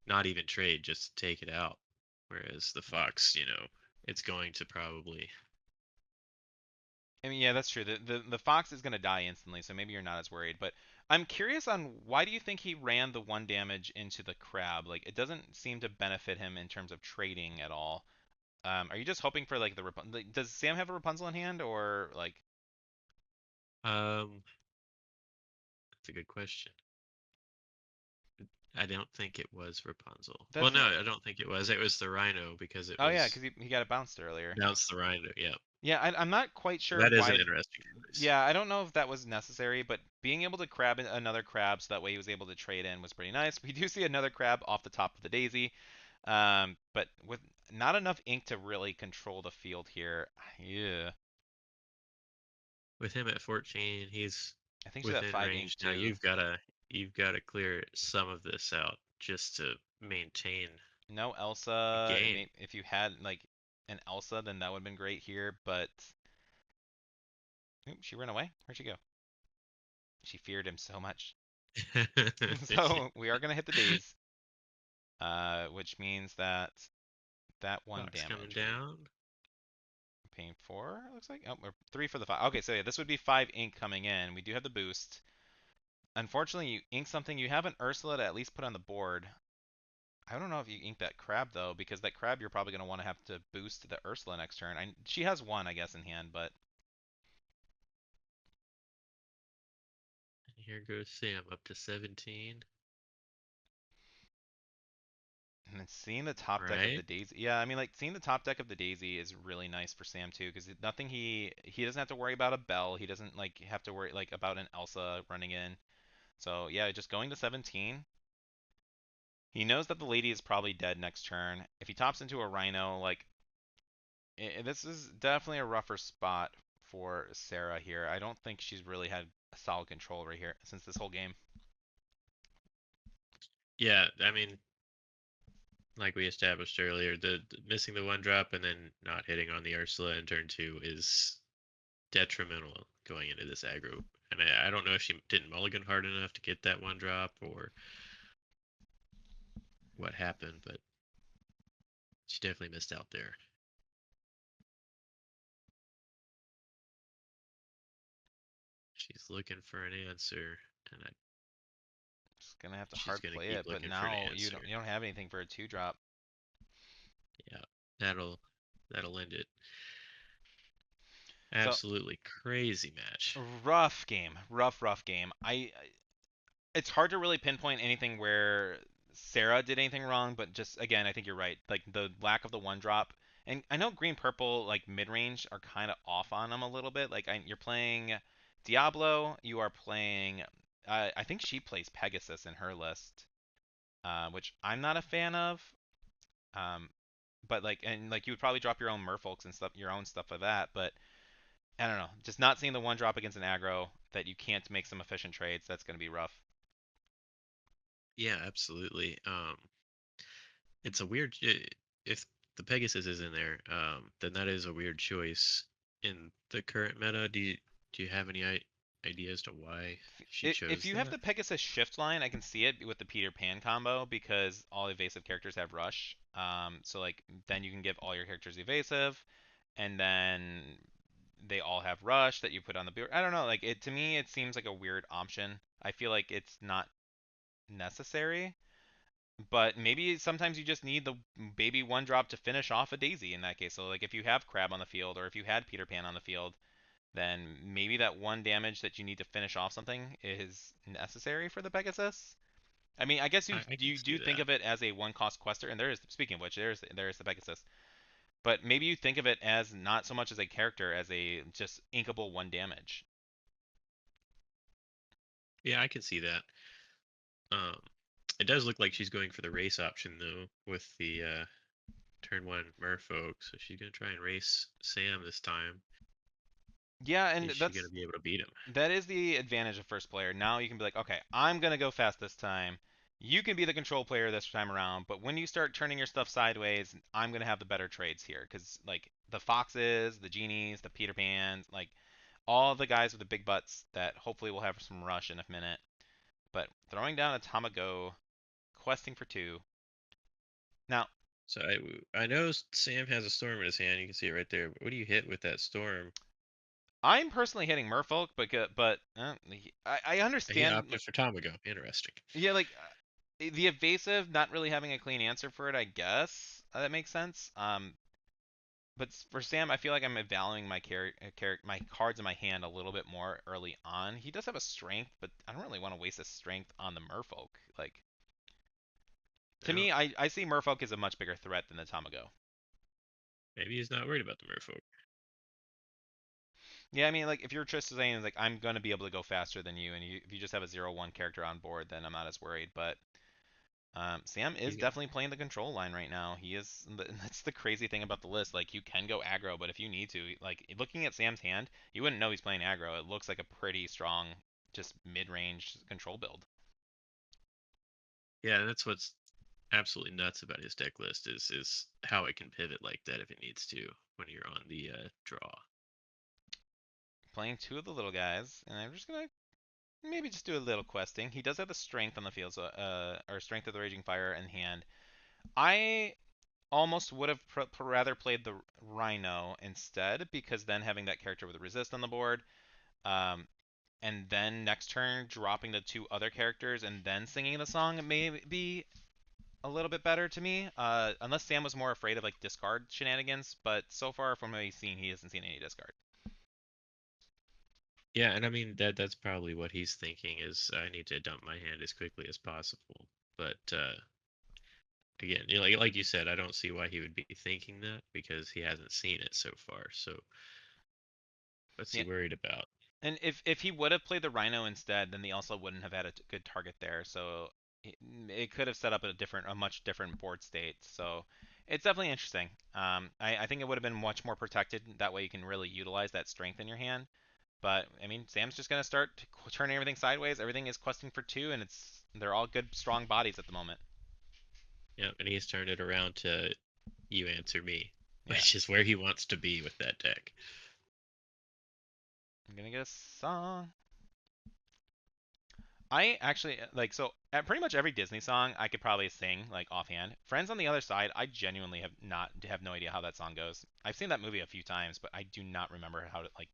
B: not even trade, just take it out. Whereas the fox, it's going to probably.
A: I mean, yeah, that's true. The fox is gonna die instantly, so maybe you're not as worried. But I'm curious on why do you think he ran the one damage into the crab? Like, it doesn't seem to benefit him in terms of trading at all. Are you just hoping for like like, does Sam have a Rapunzel in hand or like
B: Um, that's a good question. I don't think it was Rapunzel. Well,
A: that's
B: no,
A: what?
B: I don't think it was. It was the rhino because it
A: Oh yeah,
B: was
A: because he got it bounced earlier.
B: bounced the rhino. Yeah,
A: Yeah, I'm not quite sure
B: that is an
A: why.
B: interesting choice.
A: Yeah, I don't know if that was necessary, but being able to crab another crab so that way he was able to trade in was pretty nice. We do see another crab off the top of the daisy, but with not enough ink to really control the field here. Yeah,
B: With him at 14, he's
A: I think she's at
B: within
A: 5 ink
B: range. Now
A: too.
B: you've got to clear some of this out just to maintain
A: No
B: the
A: Elsa. I
B: game.
A: mean, if you had like an Elsa, then that would have been great here, but oop, she ran away. Where'd she go? She feared him so much. So we are gonna hit the days, which means that that one
B: Fox coming
A: damage, right?
B: down.
A: Paying four, it looks like. Oh, or three for the five. Okay, so yeah, this would be 5 ink coming in. We do have the boost. Unfortunately, you ink something. You have an Ursula to at least put on the board. I don't know if you ink that crab though, because that crab you're probably gonna want to have to boost the Ursula next turn. She has one, I guess, in hand, but
B: Here goes Sam up to 17.
A: and then seeing the top deck of the
B: Right?
A: Daisy. Yeah, I mean, like seeing the top deck of the Daisy is really nice for Sam too, because nothing he doesn't have to worry about a Bell. He doesn't like have to worry like about an Elsa running in. So yeah, just going to 17. He knows that the lady is probably dead next turn. If he tops into a Rhino, like this is definitely a rougher spot for Sarah here. I don't think she's really had solid control right here since this whole game.
B: Yeah, I mean, like we established earlier, the missing the one drop and then not hitting on the Ursula in turn two is detrimental going into this aggro. And I don't know if she didn't mulligan hard enough to get that one drop or what happened, but she definitely missed out there. She's looking for an answer, and
A: Just gonna have to
B: she's
A: hard
B: gonna
A: play
B: keep
A: it, but
B: looking for an
A: now
B: answer.
A: you don't have anything for a 2 drop.
B: Yeah, that'll that'll end it.
A: So
B: Absolutely crazy match.
A: rough game, rough game. It's hard to really pinpoint anything where Sarah did anything wrong, but just again, I think you're right. Like the lack of the one drop, and I know green purple like mid range are kind of off on them a little bit. Like you're playing Diablo, you are playing. I think she plays Pegasus in her list, which I'm not a fan of. Um, but like and like you would probably drop your own merfolks and stuff, your own stuff for that. But I don't know, just not seeing the one drop against an aggro that you can't make some efficient trades. That's gonna be rough.
B: Yeah, absolutely. It's a weird if the Pegasus is in there, then that is a weird choice in the current meta. Do you have any idea as to why she
A: If
B: chose
A: you have
B: that?
A: the Pegasus shift line, I can see it with the Peter Pan combo because all evasive characters have rush. So like then you can give all your characters evasive, and then they all have rush that you put on the board. I don't know, like it to me it seems like a weird option. I feel like it's not necessary, but maybe sometimes you just need the baby one drop to finish off a Daisy in that case. So like if you have Crab on the field or if you had Peter Pan on the field, then maybe that one damage that you need to finish off something is necessary for the Pegasus. I mean, I guess
B: I can
A: you do
B: see
A: think
B: that.
A: of it as a one cost quester, and there is speaking of which, there is the Pegasus. But maybe you think of it as not so much as a character as a just inkable one damage.
B: Yeah, I can see that. Um, it does look like she's going for the race option though, with the turn one Merfolk. So she's gonna try and race Sam this time.
A: Yeah, and
B: Is she gonna be able to beat him?
A: that is the advantage of first player. Now you can be like, okay, I'm gonna go fast this time. You can be the control player this time around, but when you start turning your stuff sideways, I'm gonna have the better trades here because like the foxes, the genies, the Peter Pans, like all the guys with the big butts that hopefully will have some rush in a minute. But throwing down a Tamago, questing for two. Now,
B: So I know Sam has a storm in his hand. You can see it right there. But what do you hit with that storm?
A: I'm personally hitting Merfolk, but I
B: He
A: understand.
B: opted for Tamago. Interesting.
A: Yeah, like the evasive, not really having a clean answer for it. I guess that makes sense. But for Sam, I feel like I'm evaluating my cards in my hand a little bit more early on. He does have a strength, but I don't really want to waste a strength on the Merfolk. Like to
B: Now,
A: me, I see Merfolk as a much bigger threat than the Tamago.
B: maybe he's not worried about the Merfolk.
A: Yeah, I mean, like if you're just saying like I'm gonna be able to go faster than you, and if you just have a 0-1 character on board, then I'm not as worried. But Sam is
B: He,
A: definitely playing the control line right now. He is. That's the crazy thing about the list. Like you can go aggro, but if you need to, like looking at Sam's hand, you wouldn't know he's playing aggro. It looks like a pretty strong, just mid-range control build.
B: yeah, that's what's absolutely nuts about his deck list is how it can pivot like that if it needs to when you're on the draw.
A: Playing two of the little guys, and I'm just gonna maybe just do a little questing. He does have the strength on the field, so or strength of the Raging Fire in hand. I almost would have rather played the Rhino instead because then having that character with resist on the board, um, and then next turn dropping the two other characters and then singing the song may be a little bit better to me. Unless Sam was more afraid of like discard shenanigans, but so far from what he's seen, he hasn't seen any discard.
B: Yeah, and I mean that's probably what he's thinking is I need to dump my hand as quickly as possible. But again, like you said, I don't see why he would be thinking that because he hasn't seen it so far. So what's he
A: Yeah,
B: worried about?
A: and if he would have played the Rhino instead, then they also wouldn't have had a good target there. So it could have set up a much different board state. So it's definitely interesting. I think it would have been much more protected. That way you can really utilize that strength in your hand. But I mean, Sam's just gonna start turning everything sideways. Everything is questing for two, and they're all good, strong bodies at the moment.
B: Yeah, and he's turned it around to you answer me,
A: Yeah,
B: which is where he wants to be with that deck.
A: I'm gonna get a song. I actually like so at pretty much every Disney song I could probably sing like offhand. Friends on the Other Side, I genuinely have no idea how that song goes. I've seen that movie a few times, but I do not remember how to like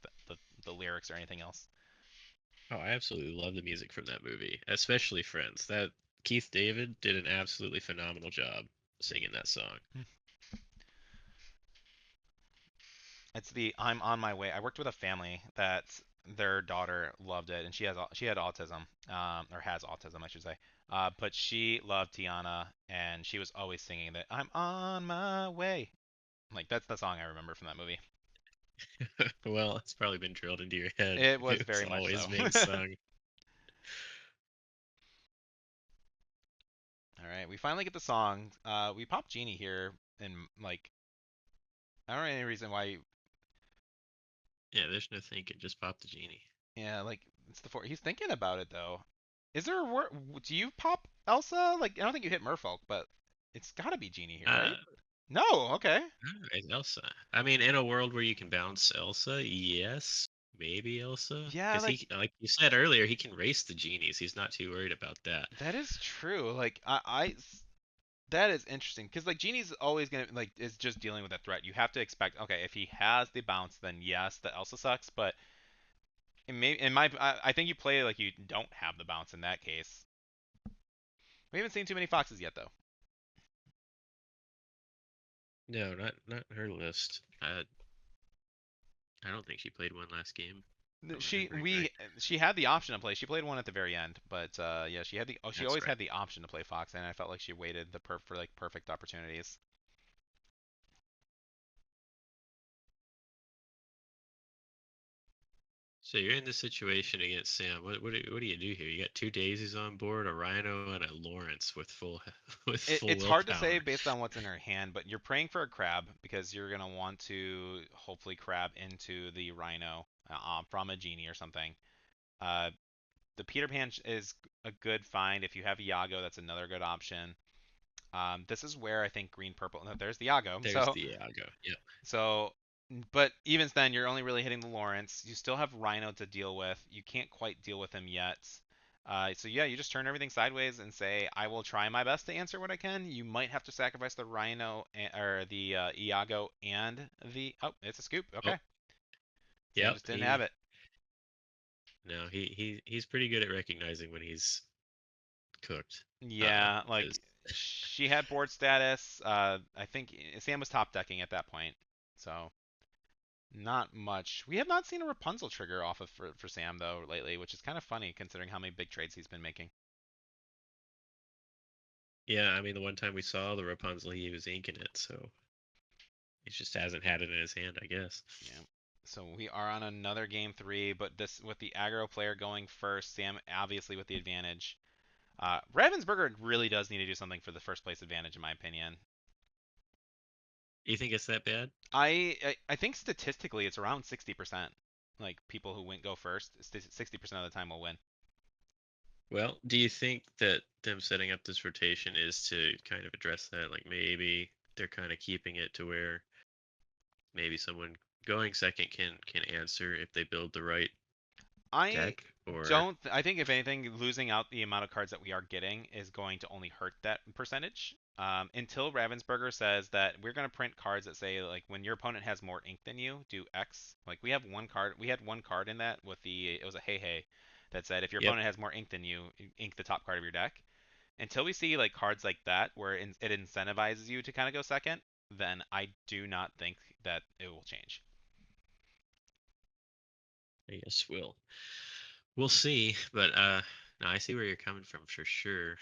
A: the lyrics or anything else.
B: Oh, I absolutely love the music from that movie, especially Friends. That Keith David did an absolutely phenomenal job singing that song.
A: It's the I'm on my way. I worked with a family that their daughter loved it, and she had autism, or has autism, I should say. But she loved Tiana, and she was always singing that I'm on my way. Like that's the song I remember from that movie.
B: Well, it's probably been drilled into your head.
A: It was
B: It's
A: very much
B: always
A: so.
B: being sung.
A: All right, we finally get the song. We pop Genie here, and like I don't know any reason why.
B: Yeah, there's no thinking. Just pop the genie.
A: Yeah, like it's the four. He's thinking about it though. Is there a word? Do you pop Elsa? Like I don't think you hit Merfolk, but it's got to be Genie here,
B: Uh,
A: right? No. Okay.
B: alright, Elsa. I mean, in a world where you can bounce Elsa, yes, maybe Elsa,
A: Yeah,
B: because
A: like
B: like you said earlier, he can race the genies. He's not too worried about that.
A: that is true. Like that is interesting because like Genie's always gonna like is just dealing with a threat. You have to expect okay if he has the bounce, then yes, the Elsa sucks, but. I think you play like you don't have the bounce in that case. We haven't seen too many foxes yet, though.
B: No, not her list. I don't think she played one last game, if I'm
A: She
B: remembering right.
A: we she had the option to play. She played one at the very end, but yeah, she
B: That's
A: always
B: right.
A: had the option to play fox, and I felt like she waited for like perfect opportunities.
B: So you're in this situation against Sam. What do you do here? You got two daisies on board, a rhino, and a Lawrence with full with full
A: It's hard to say
B: willpower.
A: based on what's in her hand, but you're praying for a crab because you're gonna want to hopefully crab into the rhino from a genie or something. Uh, the Peter Pan is a good find if you have Iago. That's another good option. This is where I think green purple. No, there's the Iago.
B: There's the Iago. Yep.
A: So But even then, you're only really hitting the Lawrence. You still have Rhino to deal with. You can't quite deal with him yet. So yeah, you just turn everything sideways and say, I will try my best to answer what I can. You might have to sacrifice the Rhino or the Iago and the. Oh, it's a scoop.
B: Oh,
A: Okay, Sam
B: yep.
A: just didn't have it.
B: He's pretty good at recognizing when he's cooked.
A: Yeah, like
B: Because
A: she had board status. I think Sam was top decking at that point. So not much. We have not seen a Rapunzel trigger off of for Sam though lately, which is kind of funny considering how many big trades he's been making.
B: yeah, I mean the one time we saw the Rapunzel, he was inking it, so he just hasn't had it in his hand, I guess.
A: Yeah. So we are on another game three, but this with the aggro player going first, Sam obviously with the advantage. Ravensburger really does need to do something for the first place advantage, in my opinion.
B: You think it's that bad?
A: I think statistically it's around 60%. Like people who win go first, 60% of the time will win.
B: Well, do you think that them setting up this rotation is to kind of address that? Like maybe they're kind of keeping it to where maybe someone going second can answer if they build the right
A: I
B: deck, or
A: don't. I think if anything, losing out the amount of cards that we are getting is going to only hurt that percentage. Until Ravensburger says that we're going to print cards that say like when your opponent has more ink than you, do X. Like we have one card. We had one card in that with the it was a hey hey that said if your
B: yep.
A: opponent has more ink than you, ink the top card of your deck. Until we see like cards like that where it incentivizes you to kind of go second, then I do not think that it will change.
B: I guess we'll see. But no, I see where you're coming from for sure.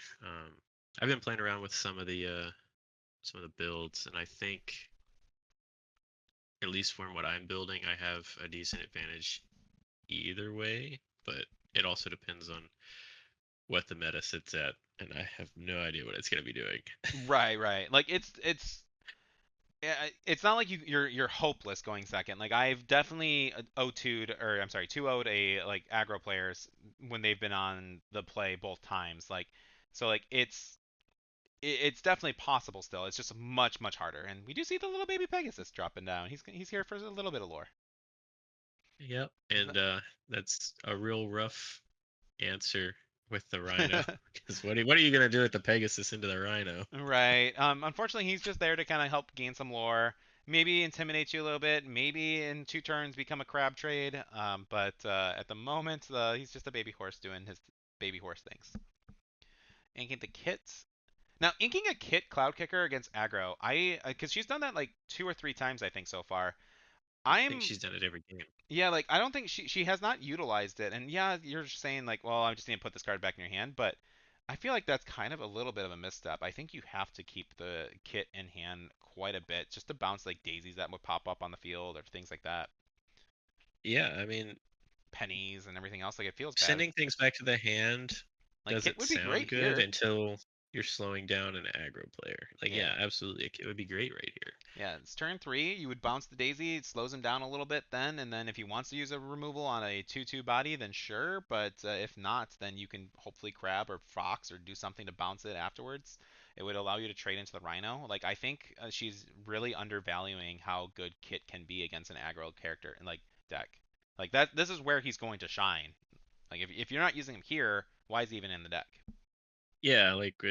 B: I've been playing around with some of the builds, and I think at least from what I'm building, I have a decent advantage either way. But it also depends on what the meta sits at, and I have no idea what it's gonna be doing.
A: Right, right. Like it's yeah, it's not like you're hopeless going second. Like I've definitely 0-2'd or I'm sorry, 2-0'd a like aggro players when they've been on the play both times. Like so like it's definitely possible still. It's just much harder. And we do see the little baby Pegasus dropping down. He's here for a little bit of lore.
B: Yep, and that's a real rough answer with the Rhino. Because what are you gonna do with the Pegasus into the Rhino?
A: Right. Unfortunately, he's just there to kind of help gain some lore. Maybe intimidate you a little bit. Maybe in 2 turns become a crab trade. But at the moment, he's just a baby horse doing his baby horse things. Inking the kits. Now, inking a kit Cloud Kicker against aggro, because she's done that like 2 or 3 times I think so far.
B: I think
A: I'm
B: she's done it every game.
A: Yeah, like I don't think she has not utilized it. And yeah, you're just saying like, well, I just need to put this card back in your hand, but I feel like that's kind of a little bit of a misstep. I think you have to keep the kit in hand quite a bit just to bounce like daisies that would pop up on the field or things like that.
B: Yeah, I mean,
A: Pennies and everything else. Like it feels bad.
B: sending things back to the hand
A: Like kit
B: doesn't
A: would be
B: sound
A: great
B: good
A: here.
B: until you're slowing down an aggro player. Like,
A: Yeah.
B: yeah, absolutely, it would be great right here.
A: Yeah, it's turn three. You would bounce the daisy. It slows him down a little bit then, and then if he wants to use a removal on a 2/2 body, then sure. But if not, then you can hopefully crab or fox or do something to bounce it afterwards. It would allow you to trade into the rhino. Like I think she's really undervaluing how good Kit can be against an aggro character and like deck. Like that. This is where he's going to shine. Like if you're not using him here, why is he even in the deck?
B: Yeah, like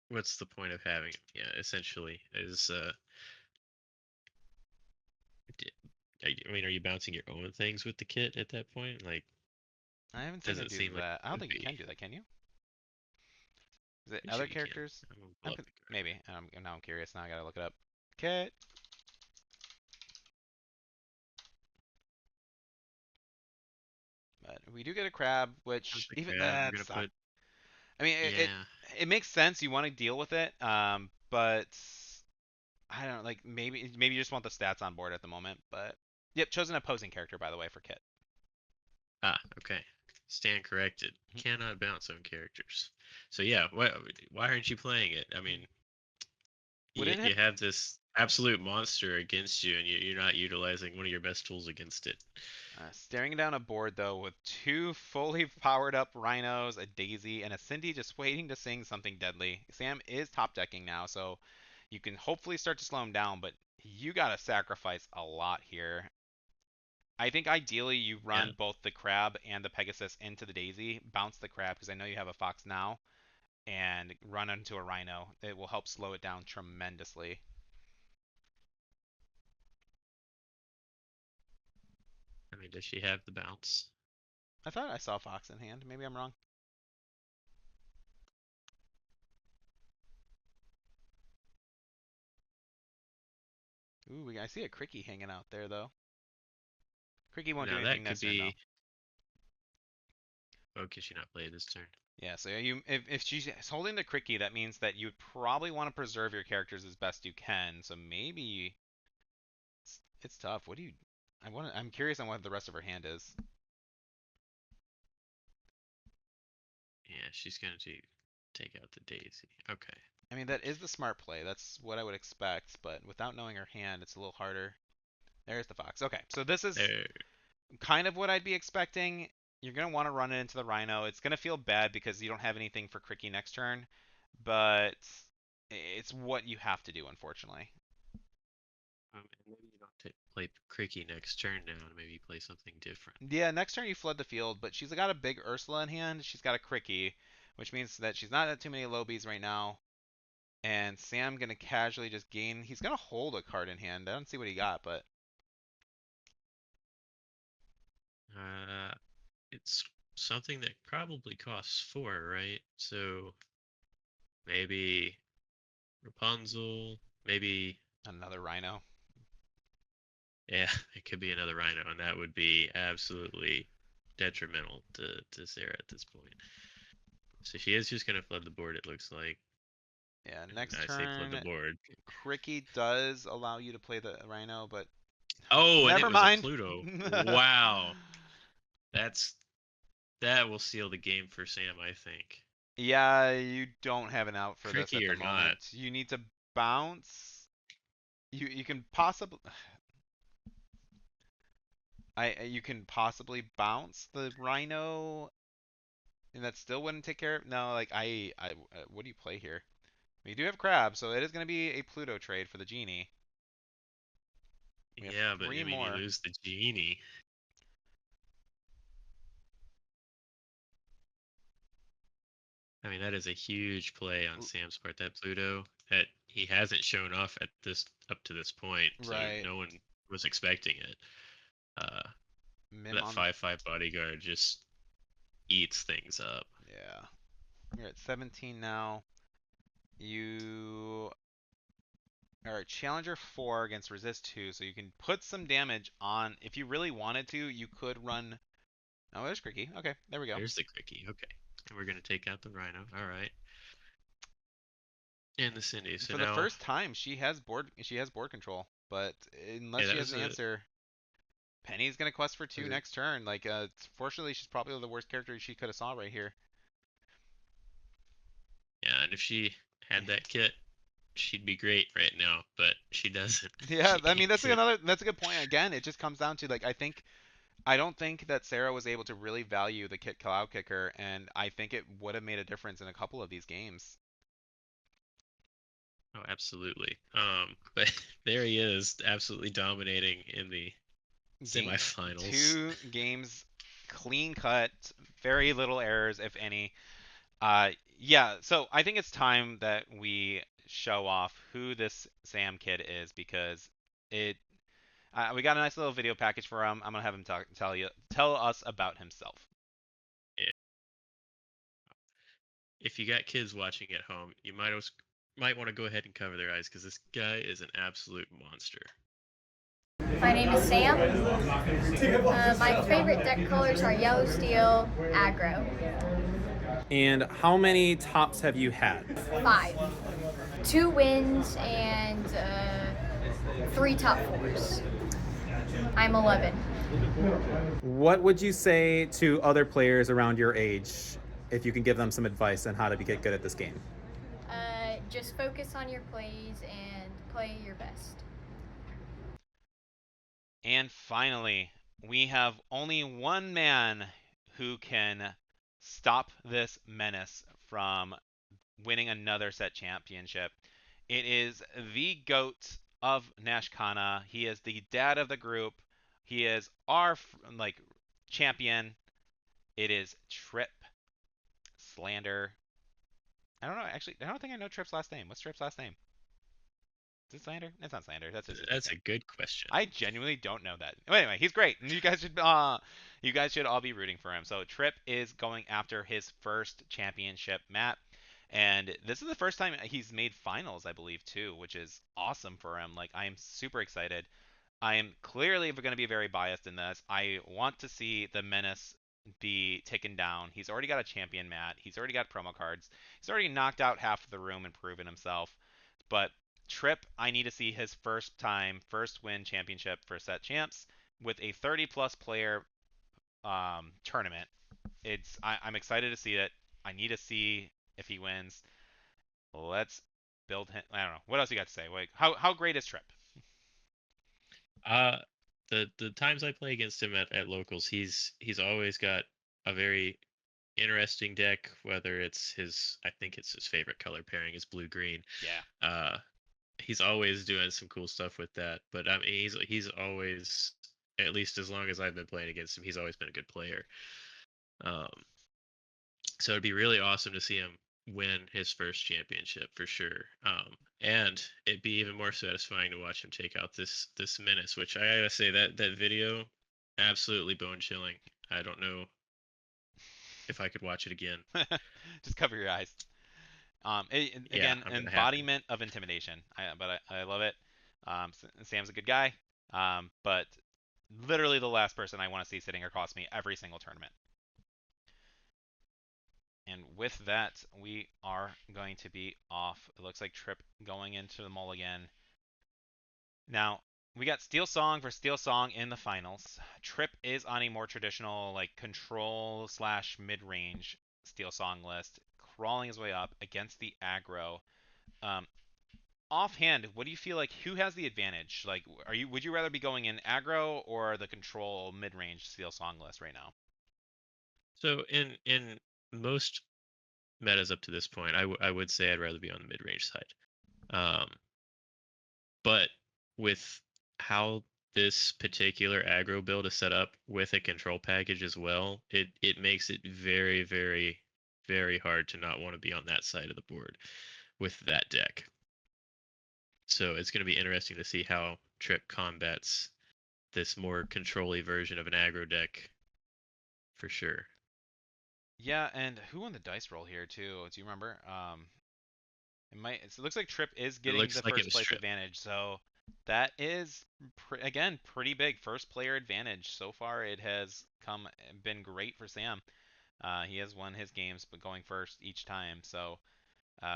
B: what's the point of having him? Yeah, essentially is I mean, are you bouncing your own things with the kit at that point? Like,
A: I haven't seen him
B: doesn't
A: do
B: seem like
A: that. I
B: it
A: don't
B: would
A: think you
B: be.
A: can do that. Can you? Is it
B: Pretty
A: other
B: sure you can.
A: characters?
B: I'm gonna pull up the card.
A: Maybe. Now I'm curious. Now I gotta look it up. Kit. But we do get a crab,
B: Comes
A: which
B: the
A: even
B: crab. We're
A: that
B: gonna
A: sucks.
B: put.
A: I mean,
B: Yeah.
A: it makes sense. You want to deal with it, but I don't know, like maybe you just want the stats on board at the moment. But yep, chosen opposing character by the way for Kit.
B: Ah, okay. Stand corrected. Cannot bounce on characters. So yeah, why aren't you playing it? I mean,
A: Would it
B: you
A: have
B: have this absolute monster against you, and you're not utilizing one of your best tools against it.
A: staring down a board though with two fully powered up rhinos, a daisy, and a Cindy just waiting to sing something deadly? Sam is top decking now, so you can hopefully start to slow him down, but You gotta sacrifice a lot here. I think ideally you
B: Yeah,
A: run both the crab and the Pegasus into the Daisy, bounce the crab because I know you have a fox now, and run into a rhino. It will help slow it down tremendously.
B: I mean, does she have the bounce?
A: I thought I saw fox in hand. Maybe I'm wrong. Ooh, I see a Cricky hanging out there though. Cricky won't do
B: Now
A: anything
B: that could
A: this turn though.
B: be. Oh, can she not play this turn?
A: Yeah, so if she's holding the Cricky, that means that you would probably want to preserve your characters as best you can. So maybe it's tough. What do you? I'm curious on what the rest of her hand is.
B: Yeah, she's going to take out the Daisy. Okay.
A: I mean, that is the smart play. That's what I would expect, but without knowing her hand, it's a little harder. There's the fox. Okay, so this is
B: There.
A: kind of what I'd be expecting. You're going to want to run it into the Rhino. It's going to feel bad because you don't have anything for Cricky next turn, but it's what you have to do, unfortunately.
B: And maybe you don't play Cricky next turn now, and maybe play something different.
A: Yeah, next turn you flood the field, but she's got a big Ursula in hand. She's got a Cricky, which means that she's not at too many lobies right now. And Sam gonna casually just gain. He's gonna hold a card in hand. I don't see what he got, but
B: Uh, it's something that probably costs 4, right? So maybe Rapunzel, maybe.
A: another Rhino.
B: Yeah, it could be another Rhino, and that would be absolutely detrimental to Sarah at this point. So she is just going to flood the board, it looks like.
A: Yeah,
B: And
A: next
B: I say flood the
A: turn,
B: board.
A: Cricky does allow you to play the Rhino, but
B: Oh, and it
A: never
B: was a
A: mind.
B: Pluto. Wow. That's that will seal the game for Sam, I think.
A: Yeah, you don't have an out for this at
B: Tricky
A: the
B: or not.
A: moment. You need to bounce. You can possibly you can possibly bounce the Rhino, and that still wouldn't take care of. No, like what do you play here? We do have crab, so it is going to be a Pluto trade for the genie. We have
B: Yeah, but
A: three
B: I mean, you
A: more.
B: lose the genie. I mean, that is a huge play on Sam's part. That Pluto that he hasn't shown off at this up to this point, so
A: Right.
B: no one was expecting it. Uh,
A: Mim
B: that
A: on.
B: 5/5 bodyguard just eats things up.
A: Yeah. You're at 17 now. You are at Challenger 4 against Resist 2, so you can put some damage on. If you really wanted to, you could run. Oh, there's Cricky. Okay, there we go.
B: There's the Cricky. Okay, and we're gonna take out the Rhino. All right, and the Cindy. So
A: For the
B: now,
A: first time, she has board control, but unless
B: yeah,
A: she
B: that
A: has
B: was
A: an
B: a
A: answer, Penny's gonna quest for
B: was
A: 2
B: it.
A: next turn. Like, fortunately, she's probably the worst character she could have saw right here.
B: Yeah, and if she had that kit, she'd be great right now, but she doesn't.
A: Yeah,
B: She
A: I mean
B: hates it.
A: that's a good point. Again, it just comes down to like I don't think that Sarah was able to really value the Kit Cloud Kicker, and I think it would have made a difference in a couple of these games.
B: Oh, absolutely. But there he is, absolutely dominating in the
A: Game
B: semifinals.
A: 2 games, clean cut, very little errors if any. Yeah, so I think it's time that we show off who this Sam kid is because it. We got a nice little video package for him. I'm gonna have him tell us about himself.
B: Yeah. If you got kids watching at home, you might want to go ahead and cover their eyes because this guy is an absolute monster.
C: My name is Sam. My favorite deck colors are yellow, steel, aggro.
D: And how many tops have you had?
C: 5. 2 wins and 3 top 4s. I'm 11.
D: What would you say to other players around your age if you can give them some advice on how to get good at this game?
C: Just focus on your plays and play your best.
A: And finally, we have only one man who can stop this menace from winning another set championship. It is the GOAT of Nash Kana. He is the dad of the group. He is our like champion. It is Trip Slander. I don't know. Actually, I don't think I know Trip's last name. What's Trip's last name? Is it Slander? It's not Slander. That's his
B: That's a
A: nickname.
B: good question.
A: I genuinely don't know that. Well, anyway, he's great, and you guys should all be rooting for him. So Trip is going after his first championship map, and this is the first time he's made finals, I believe, too, which is awesome for him. Like I am super excited. I am clearly going to be very biased in this. I want to see the Menace be taken down. He's already got a champion mat. He's already got promo cards. He's already knocked out half of the room and proven himself. But Trip, I need to see his first win championship for set champs with a 30 plus player tournament. I'm excited to see it. I need to see if he wins. Let's build him. I don't know. What else you got to say? Like, how great is Trip?
B: Uh, the times I play against him at locals, he's always got a very interesting deck. Whether it's I think it's his favorite color pairing is blue green.
A: Yeah.
B: He's always doing some cool stuff with that. But I mean, he's always, at least as long as I've been playing against him, he's always been a good player. Um, so it'd be really awesome to see him win his first championship for sure. And it'd be even more satisfying to watch him take out this menace, which I gotta say that video, absolutely bone chilling. I don't know if I could watch it again.
A: Just cover your eyes.
B: Yeah,
A: Again,
B: I'm gonna have to.
A: embodiment of intimidation. I love it. Sam's a good guy, but literally the last person I want to see sitting across me every single tournament. And with that, we are going to be off. It looks like Trip going into the mulligan. Now, we got Steel Song for Steel Song in the finals. Trip is on a more traditional, like, control slash mid range Steel Song list, crawling his way up against the aggro. Um, Offhand, what do you feel like? Who has the advantage? Like, would you rather be going in aggro or the control mid range Steel Song list right now?
B: So in most metas up to this point, I would say I'd rather be on the mid range side. Um, but with how this particular aggro build is set up with a control package as well, it makes it very, very, very hard to not want to be on that side of the board with that deck. So it's going to be interesting to see how Trip combats this more control-y version of an aggro deck for sure.
A: Yeah, and who won the dice roll here too? Do you remember? It looks like Trip is
B: It
A: getting the
B: looks like it
A: first
B: was
A: place
B: Trip.
A: advantage, so that is again pretty big first player advantage. So far, it has been great for Sam. He has won his games, but going first each time. So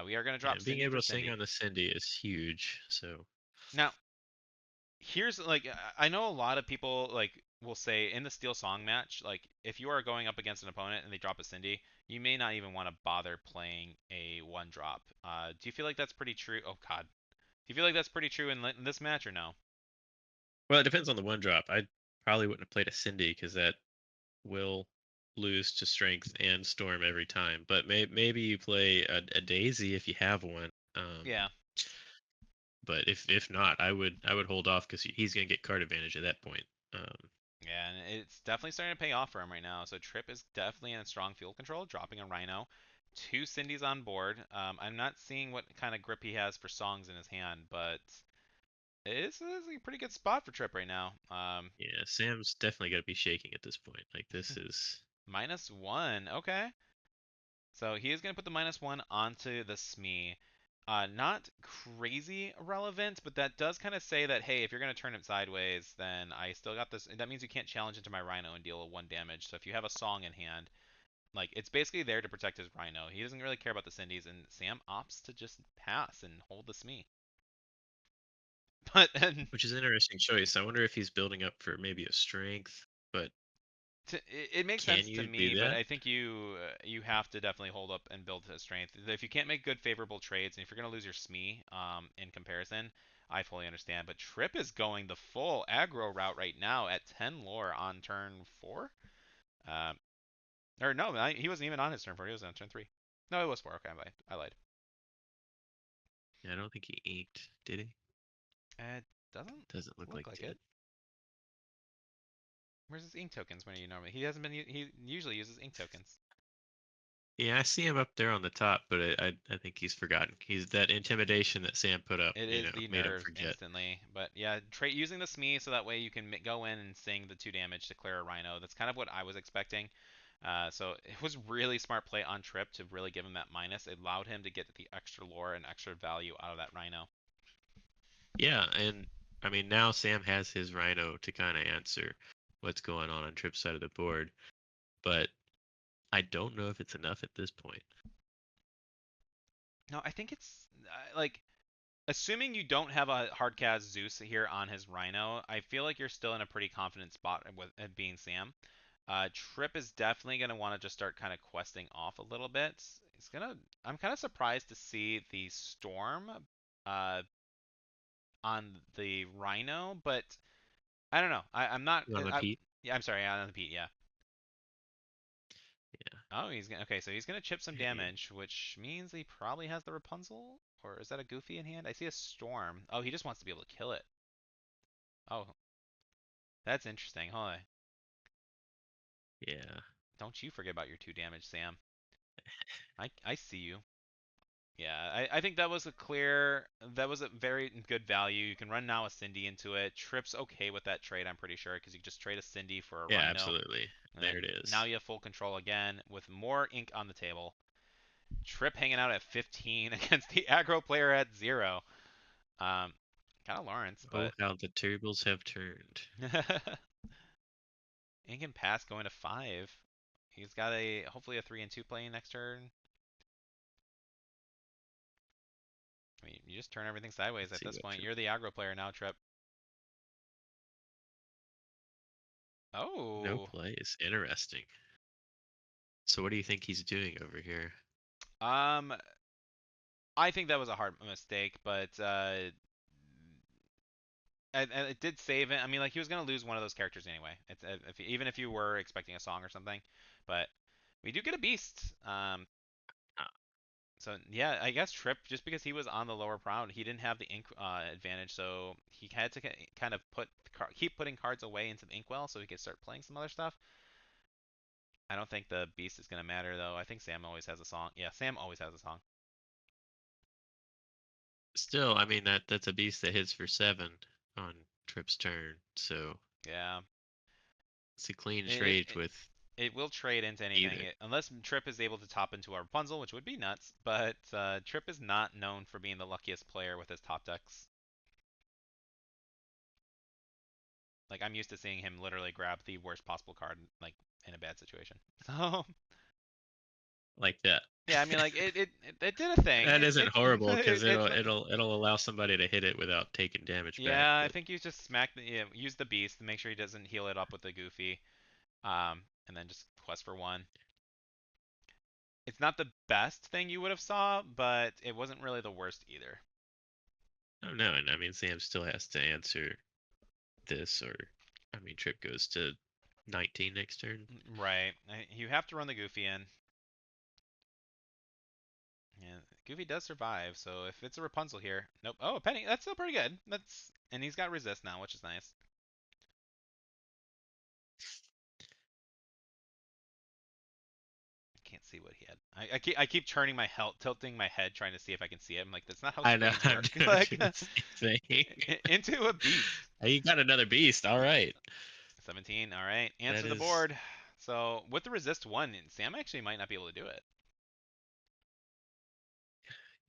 A: we are going to
B: Yeah,
A: drop
B: being
A: Cindy
B: able
A: for
B: to sing
A: Cindy.
B: on the Cindy is huge. So
A: Now, here's like I know a lot of people like will say in the Steel Song match, like if you are going up against an opponent and they drop a Cindy, you may not even want to bother playing a one drop. Do you feel like that's pretty true? Oh God, do you feel like that's pretty true in this match or no?
B: well, it depends on the one drop. I probably wouldn't have played a Cindy because that will lose to strength and storm every time. But maybe you play a Daisy if you have one.
A: Yeah.
B: But if not, I would hold off because he's gonna get card advantage at that point.
A: Yeah, and it's definitely starting to pay off for him right now. So Trip is definitely in strong field control, dropping a Rhino. Two Cindy's on board. I'm not seeing what kind of grip he has for songs in his hand, but it's a pretty good spot for Trip right now.
B: Yeah, Sam's definitely gonna be shaking at this point. Like this is
A: -1. Okay. So he is going to put the -1 onto the Smee. Not crazy relevant, but that does kind of say that, hey, if you're going to turn it sideways, then I still got this. That means you can't challenge into my Rhino and deal 1 damage. So if you have a Song in hand, like it's basically there to protect his Rhino. He doesn't really care about the Cindy's, and Sam opts to just pass and hold the Smee. But and
B: which is an interesting choice. I wonder if he's building up for maybe a strength, but
A: it makes
B: can
A: sense to
B: you
A: me,
B: do
A: but
B: that?
A: I think you have to definitely hold up and build to strength. If you can't make good favorable trades, and if you're gonna lose your Smee, in comparison, I fully understand. But Trip is going the full aggro route right now at 10 lore on turn 4. Um, or no, he wasn't even on his turn 4. He was on turn 3. No, it was 4. Okay, I lied.
B: Yeah, I don't think he inked, did he?
A: It doesn't
B: Doesn't look
A: look
B: like
A: like
B: it.
A: it. Where's his ink tokens when you normally? He hasn't been. He usually uses ink tokens.
B: Yeah, I see him up there on the top, but I think he's forgotten. He's that intimidation that Sam put up,
A: It is the
B: made him
A: nerves
B: forget.
A: instantly. But yeah, using the Smee so that way you can go in and sing the 2 damage to clear a Rhino. That's kind of what I was expecting. So it was really smart play on Trip to really give him that minus. It allowed him to get the extra lore and extra value out of that Rhino.
B: Yeah, and I mean now Sam has his Rhino to kind of answer what's going on Trip's side of the board, but I don't know if it's enough at this point.
A: No, I think it's like assuming you don't have a hardcast Zeus here on his Rhino, I feel like you're still in a pretty confident spot with it being Sam. Trip is definitely gonna want to just start kind of questing off a little bit. He's gonna. I'm kind of surprised to see the Storm uh, on the Rhino, but I don't know. I'm not.
B: On the Pete?
A: Yeah, I'm sorry. On the Pete. Yeah.
B: Yeah.
A: Oh, he's gonna. Okay, so he's gonna chip some
B: Hey.
A: damage, which means he probably has the Rapunzel, or is that a Goofy in hand? I see a Storm. Oh, he just wants to be able to kill it. Oh, that's interesting. Hold on.
B: Yeah.
A: Don't you forget about your 2 damage, Sam. I see you. Yeah, I think that was that was a very good value. You can run now a Cindy into it. Trip's okay with that trade, I'm pretty sure, because you just trade a Cindy for a
B: Yeah,
A: Rhino.
B: absolutely.
A: And
B: There it
A: then now
B: is.
A: you have full control again with more ink on the table. Trip hanging out at 15 against the aggro player at 0. Um, kind of Lawrence,
B: Oh,
A: but
B: how the tables have turned.
A: ink and pass going to 5. He's got hopefully a 3 and 2 playing next turn. I mean, you just turn everything sideways
B: Let's
A: at
B: see
A: this
B: what
A: point.
B: Trip.
A: You're the aggro player now, Trip.
B: No
A: Oh.
B: plays. Interesting. So what do you think he's doing over here?
A: Um, I think that was a hard mistake, but and it did save it. I mean, like he was gonna lose one of those characters anyway. It's even if you were expecting a song or something, but we do get a beast.
B: Ah,
A: So yeah, I guess Trip just because he was on the lower round, he didn't have the ink advantage, so he had to kind of keep putting cards away into the inkwell so he could start playing some other stuff. I don't think the beast is gonna matter though. I think Sam always has a song. Yeah, Sam always has a song.
B: still, I mean that's a beast that hits for 7 on Trip's turn. So
A: Yeah.
B: it's a clean
A: It,
B: trade
A: it,
B: with
A: it will trade into anything,
B: either.
A: unless Trip is able to top into a Rapunzel, which would be nuts. But Trip is not known for being the luckiest player with his top decks. Like I'm used to seeing him literally grab the worst possible card, like in a bad situation. So
B: Like that.
A: yeah, I mean, like it did a thing.
B: That isn't horrible because
A: It's
B: it'll allow somebody to hit it without taking damage back.
A: yeah. I
B: But
A: think you just use the beast to make sure he doesn't heal it up with the Goofy, and then just quest for 1. It's not the best thing you would have saw, but it wasn't really the worst either.
B: oh no, and I mean Sam still has to answer this, or I mean Trip goes to 19 next turn.
A: Right. You have to run the Goofy in. Yeah, Goofy does survive, so if it's a Rapunzel here, nope. Oh, a penny. That's still pretty good. And he's got resist now, which is nice. I can't see what he had. I keep turning my head, tilting my head, trying to see if I can see it. I'm like, that's not how
B: I know.
A: screens
B: I'm
A: work.
B: doing
A: Like
B: the same thing.
A: into a beast.
B: Hey, you got another beast. All right.
A: 17. All right,
B: That
A: answer the
B: is.
A: board. So with the resist 1, Sam actually might not be able to do it.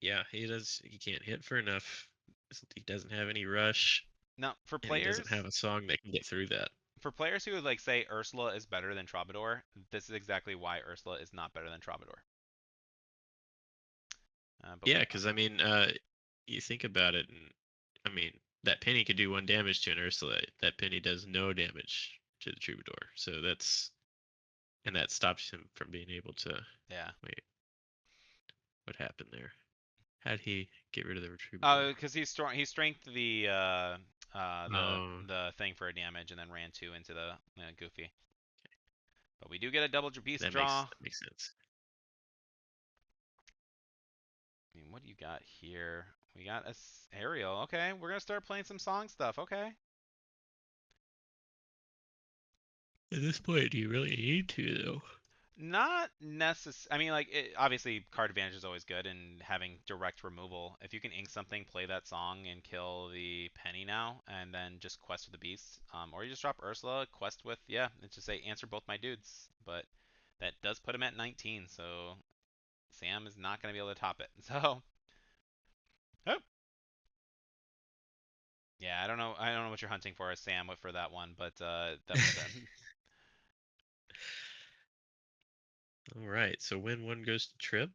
B: Yeah, he does. He can't hit for enough. He doesn't have any rush,
A: Now,
B: and he doesn't have a song that can get through that.
A: for players who would like say Ursula is better than Troubadour, this is exactly why Ursula is not better than Troubadour. But
B: Yeah,
A: we
B: because I mean, you think about it, and I mean that penny could do 1 damage to an Ursula. That penny does no damage to the Troubadour. So that stops him from being able to.
A: yeah.
B: Wait, what happened there? How'd he get rid of the
A: Oh,
B: Troubadour?
A: because he's strong. He strength
B: Oh,
A: the thing for a damage and then ran 2 into the Goofy. But we do get a double beast
B: that makes
A: draw.
B: that makes sense.
A: I mean, what do you got here? We got a Ariel. Okay, we're gonna start playing some song stuff. Okay.
B: At this point, do you really need to though?
A: Not necessary. I mean, like, obviously, card advantage is always good, and having direct removal. If you can ink something, play that song, and kill the penny now, and then just quest with the beast. Or you just drop Ursula, quest with, yeah, let's just say answer both my dudes. But that does put him at 19, so Sam is not going to be able to top it. So, oh, yeah, I don't know. I don't know what you're hunting for, Sam, for that one, but that was it.
B: All right, so when one goes to Trip,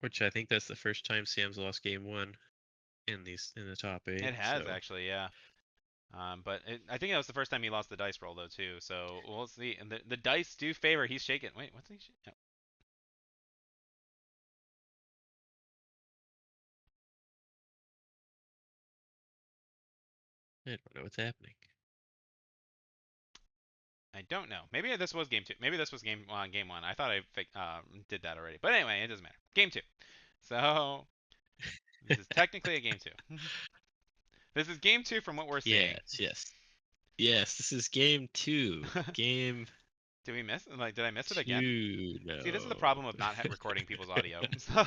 B: which I think that's the first time Sam's lost game one in the top eight.
A: It has
B: So
A: actually, yeah. But I think that was the first time he lost the dice roll though too. So we'll see. And the dice do favor. He's shaking. Wait, what's he? Oh,
B: I don't know what's happening.
A: I don't know. Maybe this was game two. Maybe this was game one. I thought I did that already. But anyway, it doesn't matter. Game two. So this is technically a game two. This is game two from what we're seeing.
B: Yes. This is game two. Game
A: Did we miss? Like, did I miss it again?
B: two. No.
A: See, this is the problem of not recording people's audio. So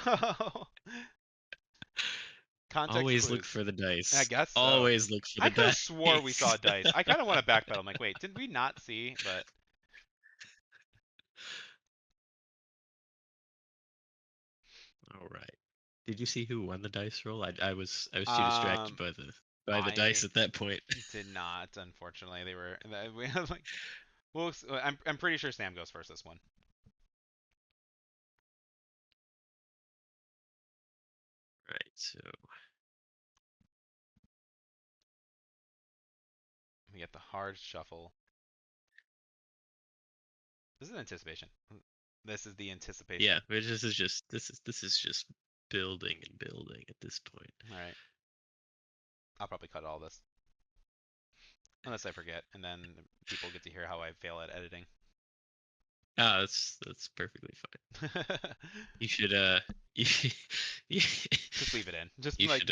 A: context
B: Always look
A: clues.
B: for the dice.
A: I guess so.
B: Always look for the
A: I
B: dice.
A: could have swore we saw dice. I kind of want to backpedal. I'm like, wait, did we not see? But
B: All right. Did you see who won the dice roll? I was too distracted by the dice
A: I
B: at that point.
A: did not. Unfortunately, they were. We have like, well, I'm pretty sure Sam goes first this one.
B: Right. So
A: We get the hard shuffle. This is anticipation. This is the anticipation.
B: yeah, but this is just building and building at this point.
A: All right. I'll probably cut all this. Unless I forget, and then people get to hear how I fail at editing.
B: Ah, that's perfectly fine. You should you,
A: Just leave it in. Just
B: you
A: like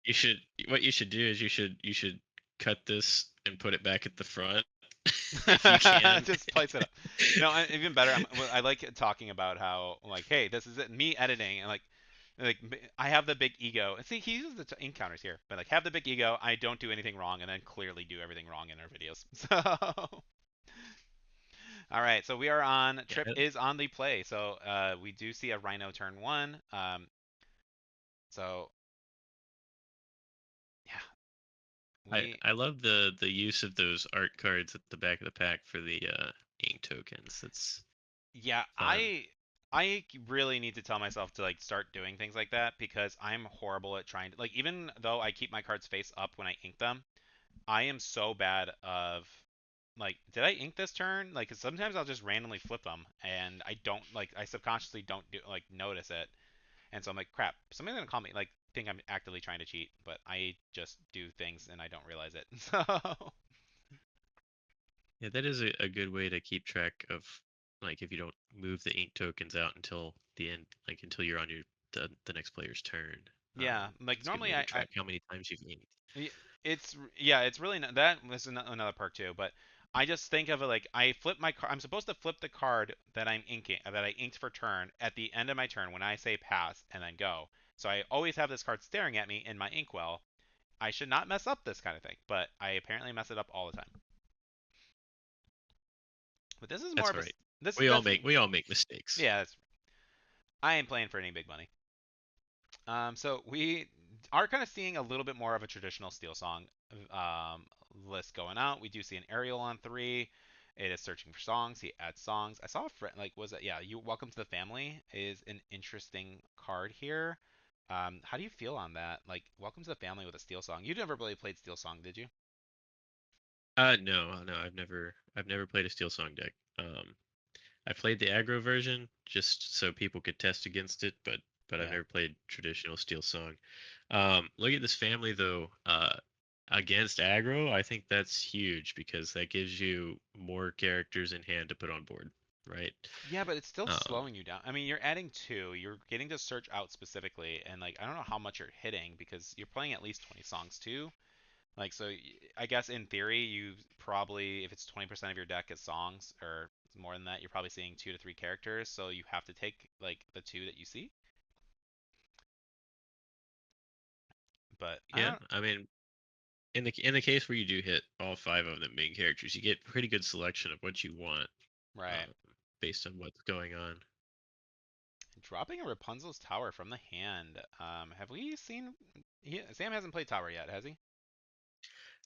B: should what you should do is you should cut this and put it back at the front if you can.
A: just spice it up. Even better. I like talking about how like, hey, this is it. Me editing and like I have the big ego. And see, he uses the ink counters here, but like have the big ego. I don't do anything wrong, and then clearly do everything wrong in our videos. So. All right, so we are on. Trip
B: Yeah.
A: is on the play, so we do see a Rhino turn one. So yeah,
B: I love the use of those art cards at the back of the pack for the ink tokens. That's
A: yeah,
B: fun.
A: I really need to tell myself to like start doing things like that because I'm horrible at trying to like even though I keep my cards face up when I ink them, I am so bad of like did I ink this turn? Like 'cause sometimes I'll just randomly flip them and I don't like I subconsciously don't do like notice it. And so I'm like, crap, somebody's gonna call me, like, think I'm actively trying to cheat, but I just do things and I don't realize it. So,
B: Yeah, that is a good way to keep track of like if you don't move the ink tokens out until the end, like until you're on the next player's turn.
A: yeah, like
B: It's a good way
A: normally
B: to track how many times you've inked.
A: it's really not, that was another perk too, but I just think of it like I flip my card. I'm supposed to flip the card that I'm inking, that I inked for turn at the end of my turn when I say pass and then go. So I always have this card staring at me in my inkwell. I should not mess up this kind of thing, but I apparently mess it up all the time. But this is more
B: That's
A: of a
B: right.
A: this
B: We all make mistakes.
A: yeah, I ain't playing for any big money. So we are kind of seeing a little bit more of a traditional Steel Song list going out. We do see an Ariel on 3. It is searching for songs. He adds songs. I saw a friend, like, was it, yeah, you Welcome to the Family is an interesting card here. How do you feel on that? Like, Welcome to the Family with a Steel Song. You never really played Steel Song, did you?
B: No, I've never played a Steel Song deck. I played the aggro version just so people could test against it, but I've
A: Yeah.
B: never played traditional Steel Song. Look at this family though. Against aggro, I think that's huge because that gives you more characters in hand to put on board. right?
A: Yeah, but it's still
B: Um,
A: slowing you down. I mean, you're adding two. You're getting to search out specifically, and like I don't know how much you're hitting because you're playing at least 20 songs too. Like so, I guess in theory, you probably if it's 20% of your deck is songs or more than that, you're probably seeing 2 to 3 characters. So you have to take like the two that you see. But I
B: yeah,
A: don't.
B: I mean, in the case where you do hit all five of them being characters, you get pretty good selection of what you want,
A: Right.
B: uh, based on what's going on.
A: Dropping a Rapunzel's Tower from the hand. Have we seen? Sam hasn't played Tower yet, has he?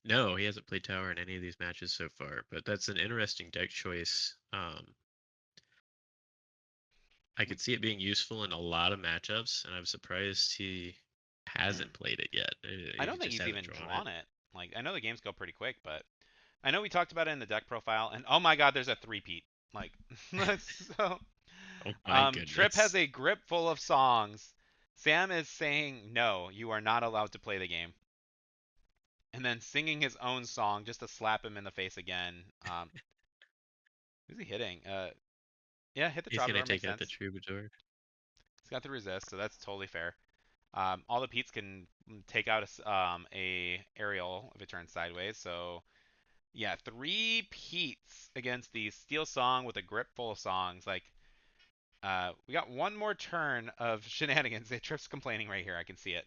B: No, he hasn't played tower in any of these matches so far, but that's an interesting deck choice. I
A: We,
B: could see it being useful in a lot of matchups, and I'm surprised he hasn't played it yet.
A: I
B: He
A: don't think
B: just
A: he's
B: hasn't
A: even
B: drawn it.
A: drawn it. Like I know the games go pretty quick, but I know we talked about it in the deck profile, and oh my God, there's a three-peat. Like that's so.
B: Oh my
A: Trip has
B: goodness.
A: a grip full of songs. Sam is saying no, you are not allowed to play the game, and then singing his own song just to slap him in the face again. Who's he hitting? Yeah, hit the
B: He's gonna
A: Troubadour makes
B: take out the
A: sense.
B: troubadour.
A: He's got the resist, so that's totally fair. All the Peats can take out a aerial if it turns sideways. So yeah, 3 Peats against the Steel Song with a grip full of songs. Like we got one more turn of shenanigans. Trip's complaining right here. I can see it.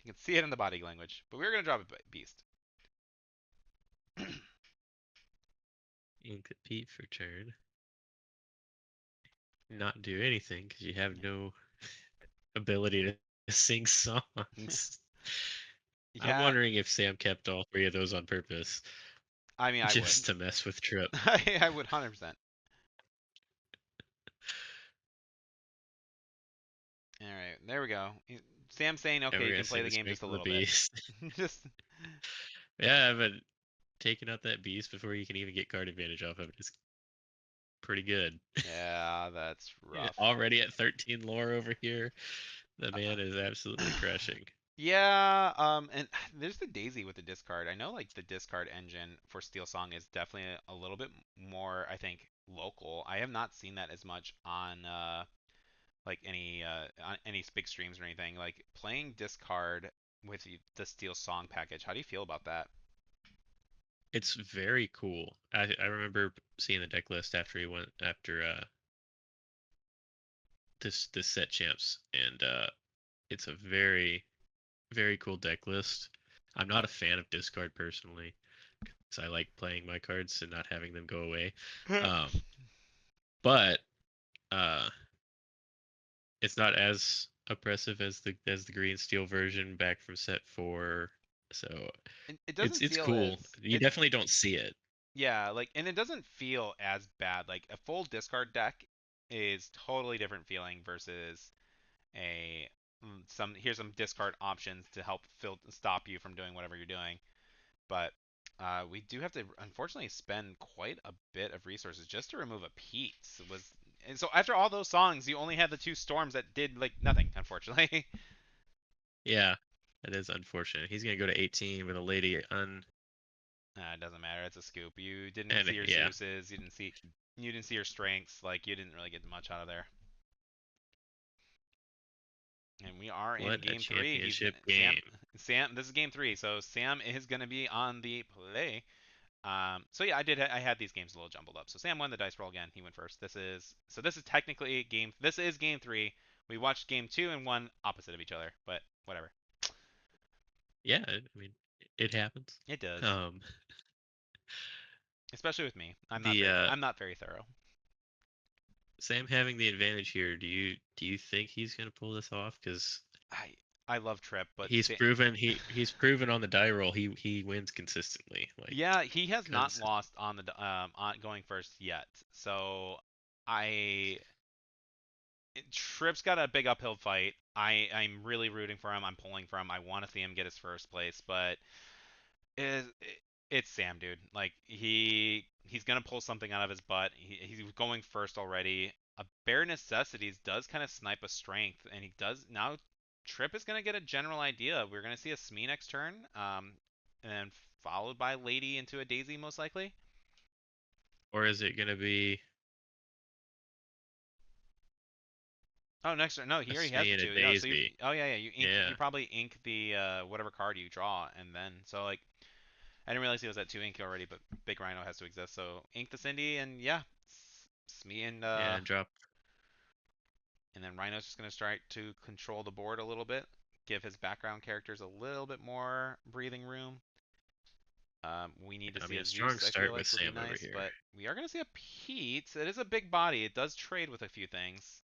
A: You can see it in the body language. But we're gonna drop a beast.
B: Incomplete for turn. Not do anything because you have no ability to sing songs. I'm
A: Yeah,
B: wondering if Sam kept all three of those on purpose
A: I mean I would.
B: just to mess with Trip.
A: I would 100%. All right, there we go. Sam's saying
B: And
A: okay,
B: we're
A: you
B: gonna
A: can
B: see
A: play the
B: the
A: game just
B: strength
A: a
B: of the
A: little bit.
B: beast.
A: Just
B: Yeah, but taking out that beast before you can even get card advantage off of it is pretty good.
A: yeah, that's rough.
B: Already at 13 lore over here, the
A: Uh,
B: man is absolutely crushing.
A: Yeah, and there's the Daisy with the discard. I know like the discard engine for Steel Song is definitely a little bit more, I think, local. I have not seen that as much on like any on any big streams or anything. Like playing discard with the Steel Song package. How do you feel about that?
B: It's very cool. I remember seeing the deck list after he went after this set champs, and it's a very cool deck list. I'm not a fan of discard personally, because I like playing my cards and not having them go away. Um, but uh, it's not as oppressive as the green steel version back from set 4. So
A: It
B: it's
A: doesn't
B: it's
A: feel as
B: cool. You
A: it
B: definitely don't see it.
A: yeah, like and it doesn't feel as bad. Like a full discard deck is totally different feeling versus a some here's some discard options to help stop you from doing whatever you're doing. But we do have to unfortunately spend quite a bit of resources just to remove a Pete. And so after all those songs, you only had the 2 storms that did like nothing, unfortunately.
B: Yeah, that is unfortunate. He's gonna go to 18 with a lady
A: It doesn't matter. It's a scoop. You didn't
B: and
A: see your
B: yeah,
A: Zeuses. You didn't see your strengths. Like you didn't really get much out of there. And we are in
B: what a
A: game three. He's
B: championship
A: Sam.
B: game.
A: Sam. This is game three, so Sam is gonna be on the play. So yeah, I had these games a little jumbled up. So Sam won the dice roll again. He went first. This is technically game. This is game three. We watched game two and one opposite of each other, but whatever.
B: Yeah, I mean, it happens.
A: It does,
B: Um,
A: especially with me.
B: the
A: I'm not very thorough.
B: Sam having the advantage here. Do you think he's gonna pull this off? Because
A: I I love Trip, but
B: he's proven on the die roll he wins consistently. Like
A: yeah, he has not
B: consistent.
A: lost on the on going first yet. So I Trip's got a big uphill fight. I'm really rooting for him. I'm pulling for him. I want to see him get his first place, but it, it's Sam, dude. Like he's gonna pull something out of his butt. He's going first already. A bare necessities does kind of snipe a strength, and he does now. Trip is gonna get a general idea. We're gonna see a Smee next turn, and then followed by Lady into a Daisy most likely.
B: Or is it gonna be
A: Oh, next turn. No, he
B: A
A: already has
B: Smee
A: the
B: and a
A: two. No, so
B: Daisy.
A: oh yeah, yeah. You ink.
B: Yeah.
A: You probably ink the whatever card you draw, and then so like I didn't realize he was at two ink already, but Big Rhino has to exist. So ink the Cindy, and yeah, Smee
B: Yeah, and drop.
A: and then Rhino's just gonna start to control the board a little bit, give his background characters a little bit more breathing room. We need to
B: I
A: see
B: mean,
A: a
B: a strong
A: Zeus, I feel
B: start with
A: like, would be
B: Sam over
A: nice,
B: here.
A: but we are going to see a Pete. It is a big body. It does trade with a few things.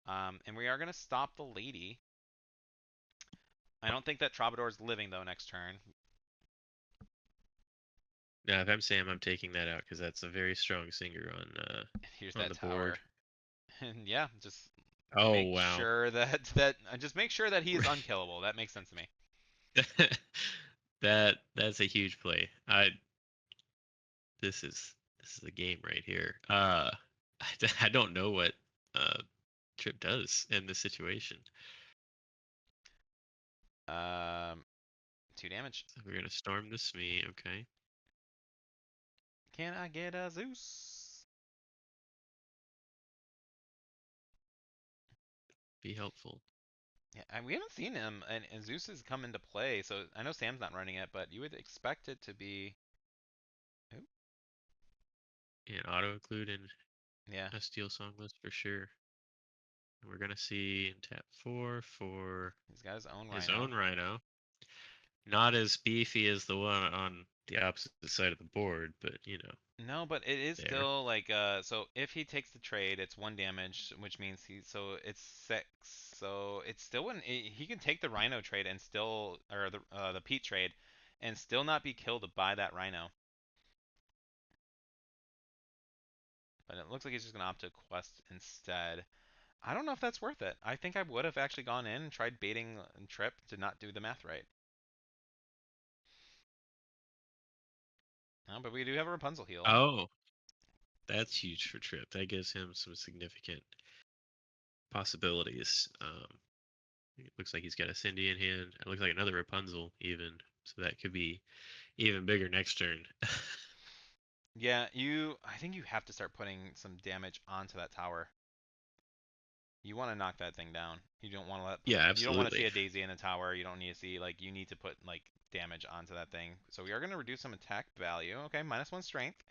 A: And we are going to stop the lady. I don't think that Troubadour's living, though, next turn.
B: Now, if I'm Sam, I'm taking that out because that's a very strong singer
A: Here's
B: on
A: that
B: the
A: tower.
B: board.
A: And yeah, just
B: Oh
A: make
B: wow.
A: sure just make sure that he is unkillable. That makes sense to me.
B: That's a huge play. This is a game right here. I don't know what uh Trip does in this situation.
A: Um, 2 damage.
B: So we're gonna storm the Smee, okay?
A: Can I get a Zeus?
B: Be helpful.
A: Yeah, and we haven't seen him, and Zeus has come into play, so I know Sam's not running it, but you would expect it to be. Ooh,
B: And auto include in
A: yeah,
B: a steel song list for sure. And we're gonna see tap 4 for
A: he's got his own
B: his
A: Rhino.
B: own Rhino. Not as beefy as the one on the opposite side of the board, but
A: No, but it is
B: there.
A: still like so if he takes the trade, it's 1 damage, which means it's 6. So it's still he can take the Rhino trade and still or the Pete trade and still not be killed by that Rhino. But it looks like he's just gonna opt to quest instead. I don't know if that's worth it. I think I would have actually gone in and tried baiting Trip to not do the math right. No, but we do have a Rapunzel heal.
B: Oh, that's huge for Trip. That gives him some significant possibilities. It looks like he's got a Cindy in hand. It looks like another Rapunzel even. So that could be even bigger next turn.
A: Yeah, I think you have to start putting some damage onto that tower. You want to knock that thing down. You don't want to
B: Yeah,
A: you don't want to see
B: absolutely.
A: a Daisy in the tower. You don't need to see you need to put damage onto that thing. So we are going to reduce some attack value. Okay, -1 strength.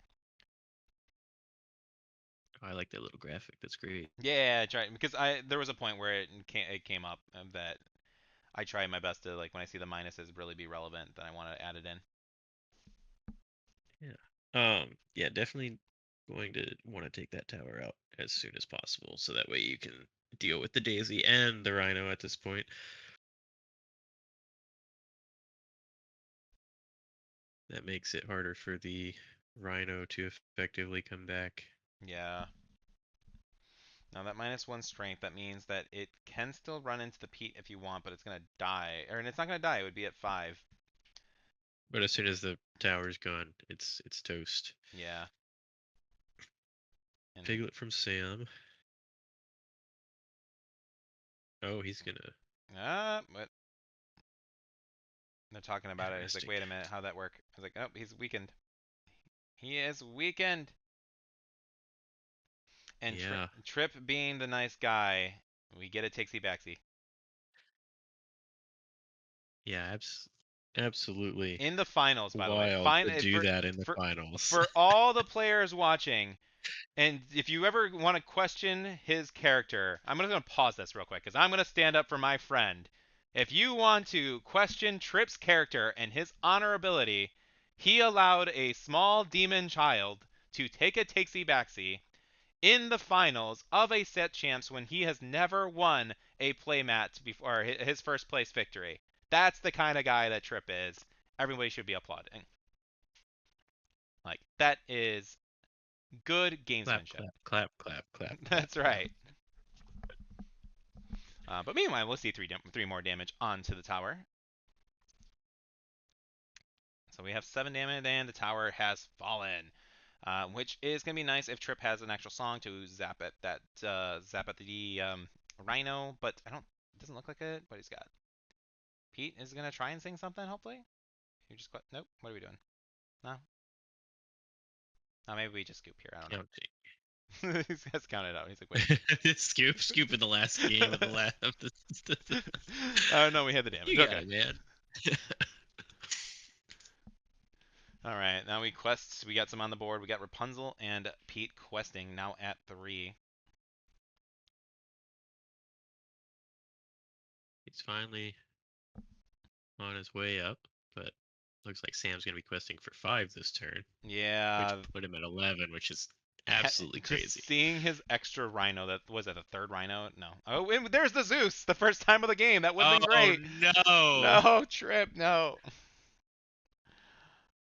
B: Oh, I like that little graphic. That's great.
A: Yeah, try because there was a point where it came up that I try my best to when I see the minuses really be relevant, then I want to add it in.
B: Yeah. Yeah, definitely going to want to take that tower out as soon as possible, so that way you can deal with the Daisy and the Rhino at this point. That makes it harder for the Rhino to effectively come back.
A: Yeah. Now that -1 strength, that means that it can still run into the Pete if you want, but it's gonna die. Or and it's not gonna die, it would be at 5.
B: But as soon as the tower's gone, it's toast.
A: Yeah. And
B: Piglet from Sam. Oh, he's gonna.
A: but they're talking about it. He's like,
B: Interesting.
A: wait a minute, how'd that work? I was like, oh, he's weakened. He is weakened. And
B: Yeah.
A: Trip being the nice guy, we get a Tixie Baxi.
B: Yeah, absolutely
A: In the finals, by the way.
B: wild
A: Fine
B: to do that in the
A: for
B: finals.
A: for all the players watching, and if you ever want to question his character, I'm just going to pause this real quick because I'm going to stand up for my friend. If you want to question Trip's character and his honorability, he allowed a small demon child to take a takesy backsy in the finals of a set champs when he has never won a playmat before his first place victory. That's the kind of guy that Trip is. Everybody should be applauding. That is good
B: Clap,
A: gamesmanship.
B: clap, clap, clap, clap, clap,
A: That's
B: clap.
A: right. But meanwhile, we'll see three more damage onto the tower. So we have 7 damage, and the tower has fallen, which is gonna be nice if Trip has an actual song to zap at the Rhino. But I don't. It doesn't look like it. But he's got. Pete is gonna try and sing something. Hopefully. You just nope. What are we doing? No. Oh, maybe we just scoop here. I don't know.
B: Counting.
A: He has counted out. He's like, wait.
B: Scoop in the last game of the last.
A: Oh no, we had the damage.
B: You got
A: Okay.
B: it, man.
A: All right. Now we quests. We got some on the board. We got Rapunzel and Pete questing now at 3.
B: He's finally on his way up, but looks like Sam's gonna be questing for 5 this turn, which
A: Yeah.
B: put him at 11, which is absolutely crazy.
A: Just seeing his extra rhino. That was that the third rhino? No. Oh, and there's the Zeus. The first time of the game. That would have been
B: Oh
A: great.
B: no!
A: No, Trip. No.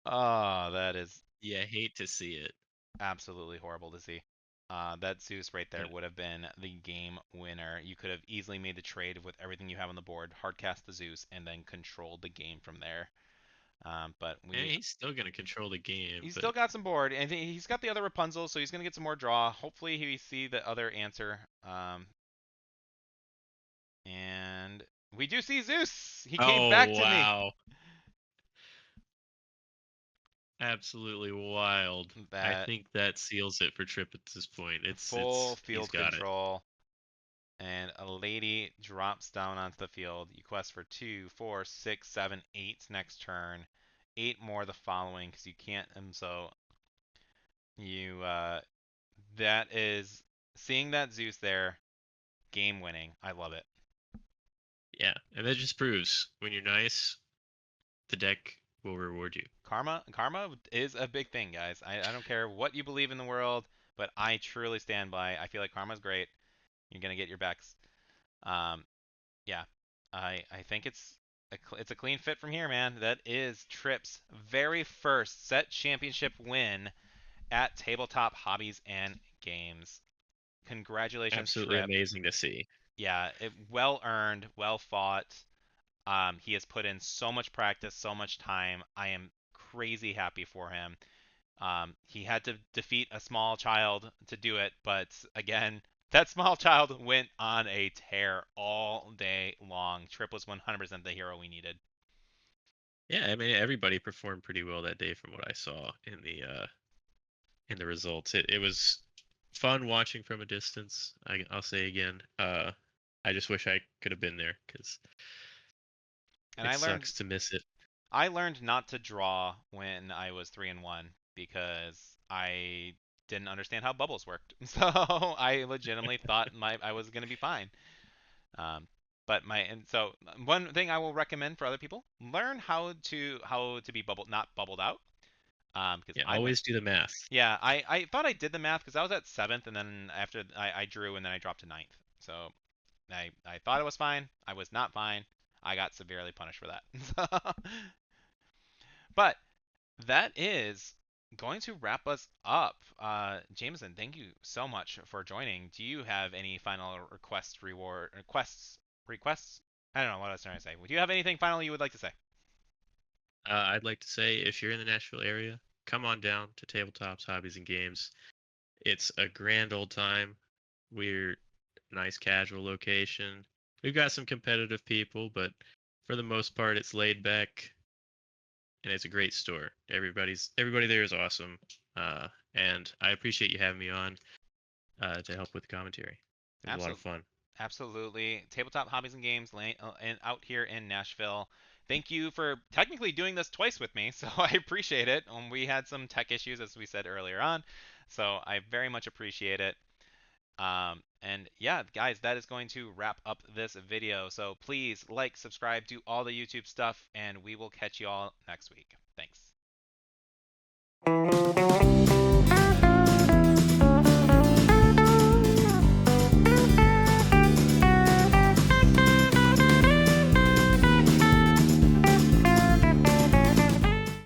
A: Oh, that is
B: Yeah, hate to see it.
A: absolutely horrible to see. That Zeus right there
B: But
A: would have been the game winner. You could have easily made the trade with everything you have on the board, hardcast the Zeus, and then controlled the game from there. But
B: he's still gonna control the game.
A: he's
B: But
A: still got some board, and he's got the other Rapunzel, so he's gonna get some more draw. Hopefully, he see the other answer. And we do see Zeus. He came
B: oh
A: back to me.
B: wow, absolutely wild. I
A: That
B: think that seals it for Trip at this point.
A: full
B: He's
A: field
B: got it.
A: control. And a lady drops down onto the field. You quest for 2, 4, 6, 7, 8 next turn. 8 more the following because you can't. And so you that is seeing that Zeus there, game winning. I love it.
B: Yeah, and that just proves when you're nice, the deck will reward you.
A: Karma is a big thing, guys. I don't care what you believe in the world, but I truly stand by. I feel like karma's great. You're gonna get your backs. Yeah, I think it's a clean fit from here, man. That is Trip's very first set championship win at Tabletop Hobbies and Games. Congratulations,
B: Absolutely
A: Trip.
B: amazing to see.
A: Yeah, well earned, well fought. He has put in so much practice, so much time. I am crazy happy for him. He had to defeat a small child to do it, but again, that small child went on a tear all day long. Trip was 100% the hero we needed.
B: Yeah, I mean everybody performed pretty well that day from what I saw in the results. It was fun watching from a distance. I'll say again. I just wish I could have been there because
A: And
B: it sucks to miss it.
A: I learned not to draw when I was 3-1 because I didn't understand how bubbles worked. So I legitimately thought I was going to be fine. Um, so one thing I will recommend for other people: learn how to be not bubbled out. Because
B: Yeah,
A: I went.
B: always do the math.
A: Yeah, I thought I did the math because I was at 7th, and then after I drew, and then I dropped to 9th. So I thought it was fine. I was not fine. I got severely punished for that. But that is going to wrap us up. Jameson, thank you so much for joining. Do you have any final requests? I don't know what I was trying to say. Do you have anything final you would like to say?
B: I'd like to say if you're in the Nashville area, come on down to Tabletops, Hobbies, and Games. It's a grand old time. We're a nice casual location. We've got some competitive people, but for the most part, it's laid back, and it's a great store. Everybody there is awesome, and I appreciate you having me on to help with the commentary. It was a lot of
A: Absolutely.
B: fun.
A: Absolutely. Tabletop Hobbies and Games and out here in Nashville. Thank you for technically doing this twice with me, so I appreciate it. We had some tech issues, as we said earlier on, so I very much appreciate it. And yeah, guys, that is going to wrap up this video. So please like, subscribe, do all the YouTube stuff, and we will catch you all next week. Thanks.